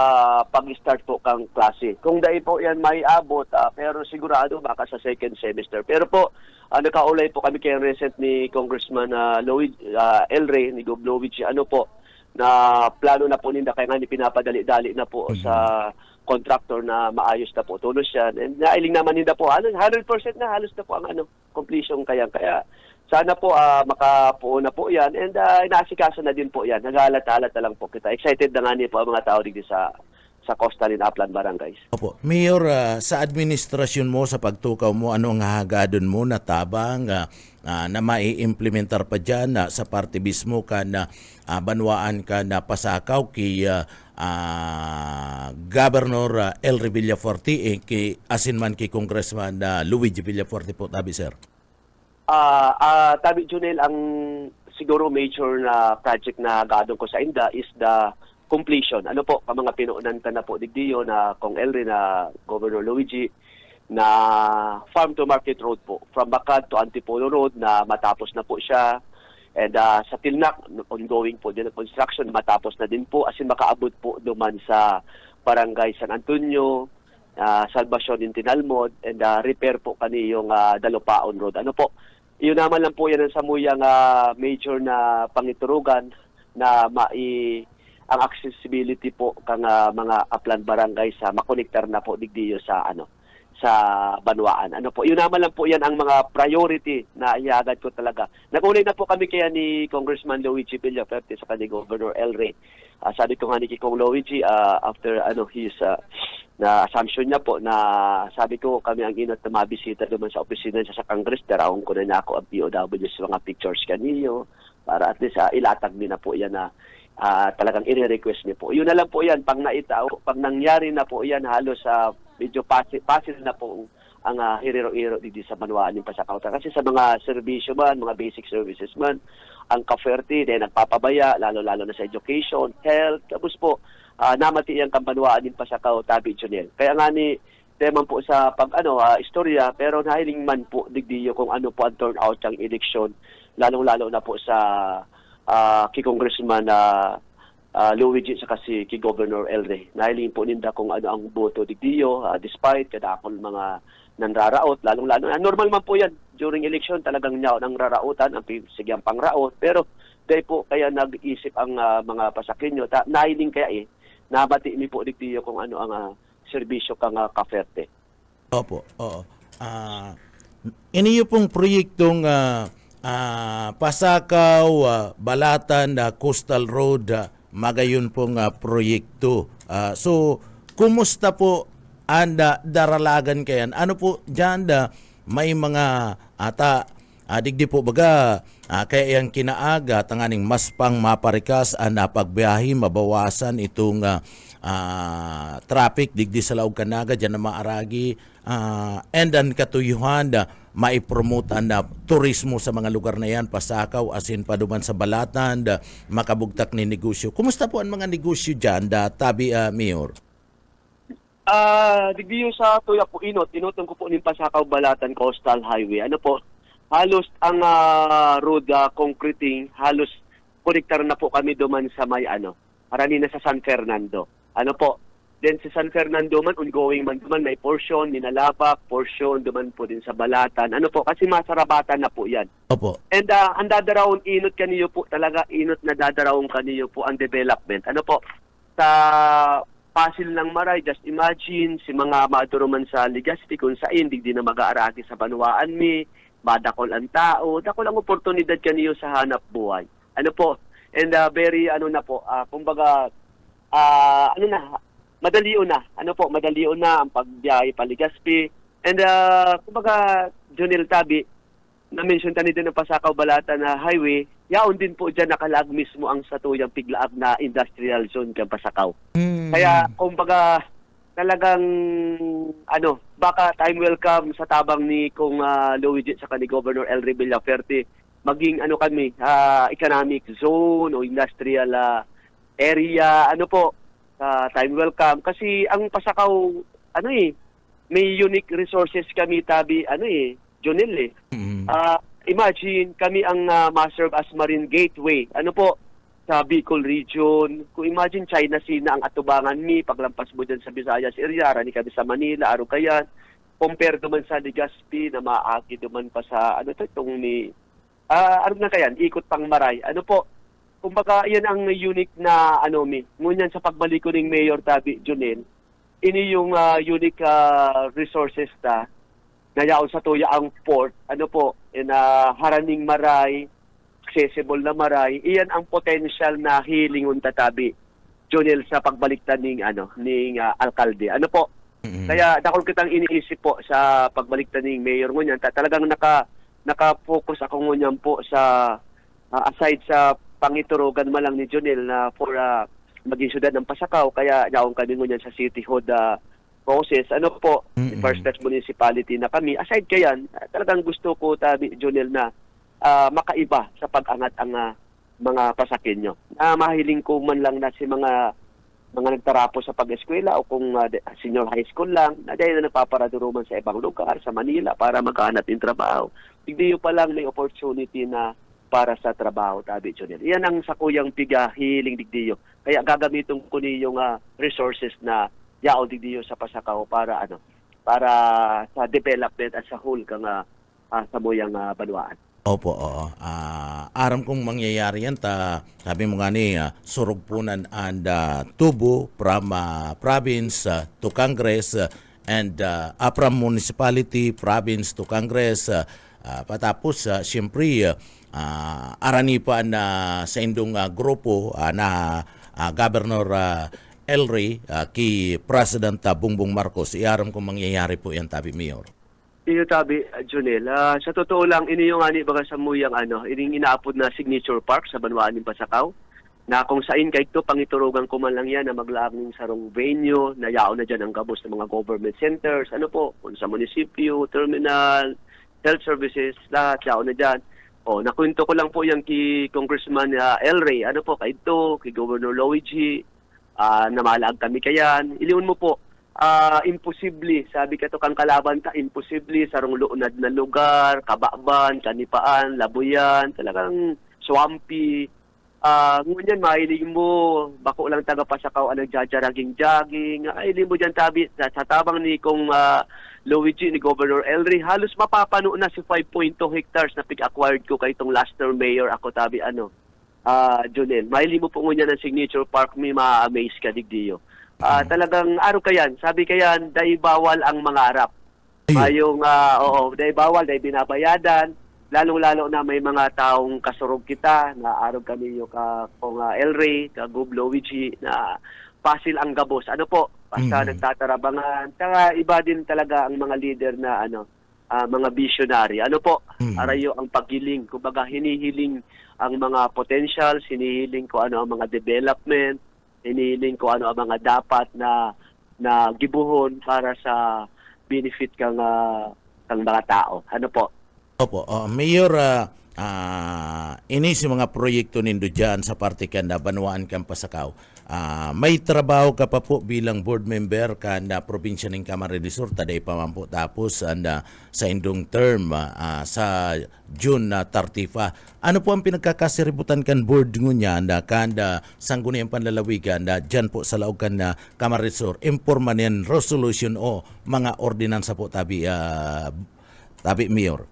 Speaker 7: pag-start po kang klase. Kung dahil po yan may abot pero sigurado baka sa second semester. Pero po nakaulay po kami kay recent ni Congressman El Rey ni Gov. Luigi na plano na po ninda kaya nga ni pinapadali-dali na po sa contractor na maayos na po tulos yan. And nailing naman ninda po 100% na halos na po ang completion kaya sana po makapuo na po yan and inaasikaso na din po yan. Nag-alat-alat na lang po kita. Excited na nga niyo po ang mga tao dito sa coastal and upland barangays.
Speaker 3: Opo. Mayor, sa administrasyon mo, sa pagtukaw mo, ano ang hagadon mo na tabang na mai-implementar pa dyan sa parte mismo ka na banwaan ka na Pasakaw kay Governor Elry Villaferte kay asinman kay Congressman Luigi Villaferte po, tabi sir?
Speaker 7: Tabi Junel, ang siguro major na project na gadong ko sa inda is the completion. Ano po, mga pinuunan ka na po digdiyo na Kong Elry na Governor Luigi na farm to market road po. From Bacad to Antipolo Road na matapos na po siya. And sa Tilnak, ongoing po din ang construction, matapos na din po. As in makaabot po duman sa Barangay San Antonio, Salvacion in Tinalmod, and repair po kaniyong Dalupaon Road. Ano po, yun naman lang po yan ang samuyang major na pangiturugan na ang accessibility po kang mga upland barangay sa makonektar na po digdiyo sa sa Banwaan. Ano po, yun naman lang po yan ang mga priority na iagad ko talaga. Nag-ulay na po kami kaya ni Congressman Luigi Villaferte sa kanil Governor El Rey. Sabi ko nga ni Kong Luigi after his na assumption niya po na sabi ko kami ang inot na mabisita naman sa opisina niya sa Congress. Darawang ko na niya ako ang POW sa mga pictures kaniyo para at least ilatag niyo na po yan na talagang i-request niyo po. Yun na lang po yan, pag pag nangyari na po yan, halos medyo passive na po ang hiriro-hiro dito sa Banwaan yung Pasakaw. Kasi sa mga serbisyo man, mga basic services man, ang Cavite dahil nagpapabaya, lalo-lalo na sa education, health, tapos po, namati ang Banwaan yung Pasakaw, Tabi, Junel. Kaya nga ni, teman po sa istorya, pero nahiling man po digdiyo kung ano po ang turnout ng eleksyon, lalong-lalo na po sa kay Congressman Luigi sa kasi kay Governor El Rey. Nahiling po ninda kung ano ang boto digdiyo despite kadakol mga nanraraot, lalong-lalo. Normal man po yan. During election talagang nyaw ng rarautan, ang sigyang pangraot. Pero dahil po kaya nag-isip ang mga pasakinyo, nahiling kaya nabati mi po digdiyo kung ano ang serbisyo kang Cavite.
Speaker 3: Opo, oo. Iniyo pong proyektong Pasakaw, Balatan, Coastal Road, magayon pong proyekto. So, kumusta po ang daralagan kayan? Ano po dyan may mga digdi po baga kaya yung kinaaga tanganing mas pang maparikas ang napagbiyahe, mabawasan itong traffic digdi sa Laog Kanaga dyan na maaragi and ang katuyuhan maipromote ang turismo sa mga lugar na yan, Pasakaw, asin pa duman sa Balatan, makabugtak ni negosyo. Kumusta po ang mga negosyo dyan, Tabi Mayor?
Speaker 7: Digdiyo sa tuya po inotong ko po ng Pasakaw Balatan Coastal Highway. Ano po, halos ang road concreting, halos konektar na po kami duman sa may marami na sa San Fernando. Ano po, then sa San Fernando man, ongoing man duman, may portion, Ninalabak, portion duman po din sa Balatan. Ano po, kasi masarabatan na po yan.
Speaker 3: Opo.
Speaker 7: And ang dadarawon, inot kaniyo po talaga, inot na dadarawon kaniyo po ang development. Ano po, sa Pasil ng Maray, just imagine, si mga maduruman sa Legazpi, kung saan, di na mag-aaraki sa Banwaan madakol ang tao, dakol ang oportunidad kaniyo sa hanap buhay. Ano po, and very, kumbaga, madalion na. Ano po, madalion na ang pagbiyahe pa Legazpi. And kumbaga, Jonel Tabi, na-mention tani din ng Pasakaw Balatan na highway, yaon din po dyan nakalag mismo ang satuyang piglaag na industrial zone kang Pasakaw. Kaya, kumbaga, talagang, baka time welcome sa tabang ni kung Luigi sa ni Governor El Rey Villaferte, maging economic zone o industrial area, time welcome. Kasi ang Pasakaw, may unique resources kami, Tabi, Jonel Imagine, kami ang ma-serve as marine gateway. Sa Bicol region. Kung imagine, China Sea na ang atubangan paglampas mo dyan sa Visayas area, rani kami sa Manila, Arucayan. Compare duman sa Legazpi na maaki duman pa sa, ikot pang Maray. Kumbaga, yan ang unique na, ngunyan sa pagbalik ko ng Mayor Tabi, Junel, ini yung unique resources na yaon sa tuya ang port, haraning Maray, accessible na Maray, iyan ang potential na hilingon Tabi, Junel, sa pagbaliktad ng alkalde. Kaya dakol kitang iniisip po sa pagbaliktad ng Mayor ngunyan, talagang naka-focus ako ngunyan po sa aside sa pangiturugan malang ni Jonel na for maging syudad ng Pasakaw, kaya yaong kami ngunyan sa cityhood process. First class municipality na kami. Aside kayan, talagang gusto ko, Tabi, Jonel, na makaiba sa pag-angat ang mga Pasakenyo. Mahiling ko man lang na si mga nagtarapo sa pag-eskwela o kung senior high school lang, na dahil na nagpaparaduro man sa ibang lugar, sa Manila, para magkahanap ng trabaho. Digdiyo pa lang may opportunity na para sa trabaho, Tabi, Jonel. Iyan ang sakuyang hiling digdiyo. Kaya gagamitin ko yung resources na yaon digdiyo sa Pasakaw para sa development at sa whole kang sa moyang Banwaan.
Speaker 3: Opo, oo. Aram kong mangyayari yan, sabi mo nga ni, surugpunan and tubo from province to Congress and from municipality, province to Congress, patapos siyempre arani pa na sa indong grupo na Governor El Rey kay President Bongbong Marcos, iaram kung mangyayari po yan, Tabi Mayor.
Speaker 7: Iyo tabi, Junel. Sa totoo lang, ini yung ani baga sa muyang ining inaapod na signature park sa Banwaan ng Pasakaw, na kung saan kahit to pangiturugan ko man lang yan na maglaag ng sarong venue, na yao na dyan ang gabos ng mga government centers, kung sa munisipyo, terminal, health services, lahat yao na dyan. Nakwento ko lang po yan kay Congressman El Rey, kahit to, kay Governor Luigi, na malaag kami kayan. Iliwan mo po, imposible, sabi ka to kang kalaban ta, imposible sarong luunad na lugar, Kababan, Kanipaan, Labuyan, talagang swampy. Ngunyan, mahilig mo, bako lang taga Pasakaw, nagjajaraging-jogging, mahilig mo dyan tabi, sa tabang ni kong Luigi, ni Governor El Rey, halos mapapano na si 5.2 hectares na pig-acquired ko kay itong last term mayor ako tabi, Junel. Mahilig mo po ngunyan ng signature park, may ma-amaze ka digdiyo. Talagang kayan, sabi kayan, dahil bawal ang mangarap. Mayong, dahil bawal, dahil binabayadan, lalong-lalo na may mga taong kasurog kita, na araw kami yung kung El Rey, Gub Luigi, na pasil ang gabos. Basta nagtatarabangan. Saka iba din talaga ang mga leader na mga visionary. Arayo ang paghiling. Kumbaga, hinihiling ang mga potentials, hinihiling ko ang mga development, hinihiling ko ang mga dapat na gibuhon para sa benefit kang mga tao.
Speaker 3: Opo, Mayor, ini si mga proyekto nindo dyan sa parte kan na Banwaan kang Pasakaw. May trabaho ka pa po bilang board member kan na probinsya ng Camarines Sur, taday pa man po tapos sa indong term sa June 30. Ano po ang pinagkakasiributan kan board ngunya na kanda sangguniang panlalawigan na dyan po sa laog kan na Camarines Sur, imporman yan resolution o mga ordinansa po tabi Mayor?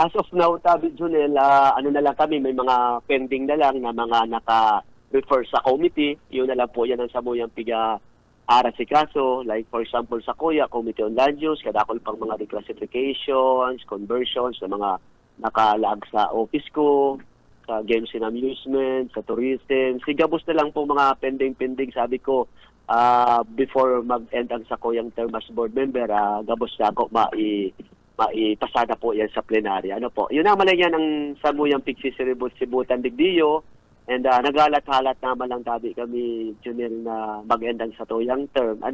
Speaker 7: As of now, tabi Junel, na lang kami, may mga pending na lang na mga naka-refer sa committee. Yun na lang po yan ang samuyang piga-arasikaso. Like for example sa Kuya, Committee on Land Use, kadakol pang mga reclassifications, conversions, na mga nakalaag sa office ko, sa games and amusement, sa tourism. Sigabos na lang po mga pending-pending, sabi ko, before mag-end ang sa Kuyang term as board member, gabos na ako maipasada po yan sa plenarya. Yun ang malagyan ng samuyang pigsisiributan digdiyo, and nagalat-halat naman lang tabi kami, Junel, na mag-end ang sa tuyang term.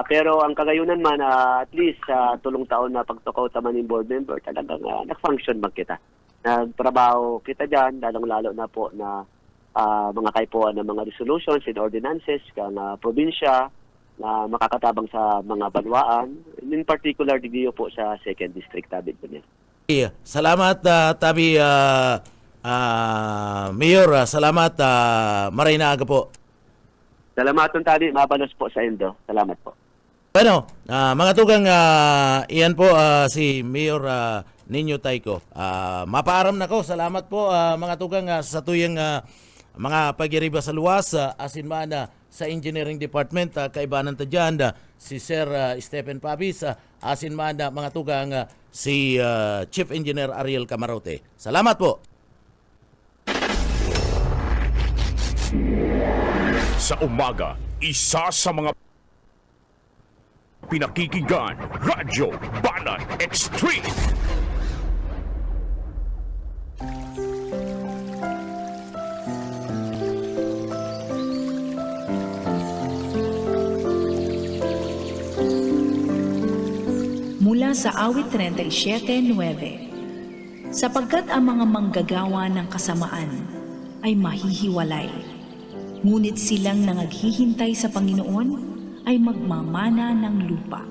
Speaker 7: Pero ang kagayunan man, at least tulong taon na pagtukaw taman ng board member, talagang nag-function kita. Nagtrabaho kita dyan, lalong-lalo na po na mga kaipuan ng mga resolutions and ordinances kang probinsya, na makakatabang sa mga banwaan, in particular digdiyo po sa 2nd District, Tabi.
Speaker 3: Salamat, Tabi Mayor. Salamat, maray na aga po.
Speaker 7: Salamat Tabi, mabalos po sa Indo. Salamat po.
Speaker 3: Bueno, mga tugang, iyan po si Mayor Nino Tayko. Mapaaram na ko. Salamat po mga tugang sa tuyang mga pagiriba sa luwas, asin sa Engineering Department, kaibanan ta dyan, si Sir Stephen Pabis, asin mga tugang si Chief Engineer Ariel Camarote. Salamat po.
Speaker 2: Sa umaga, isa sa mga pinakikinggan, Radyo Banat Extreme.
Speaker 1: Mula sa awit 37:9, sapagkat ang mga manggagawa ng kasamaan ay mahihiwalay, ngunit silang nangaghihintay sa Panginoon ay magmamana ng lupa.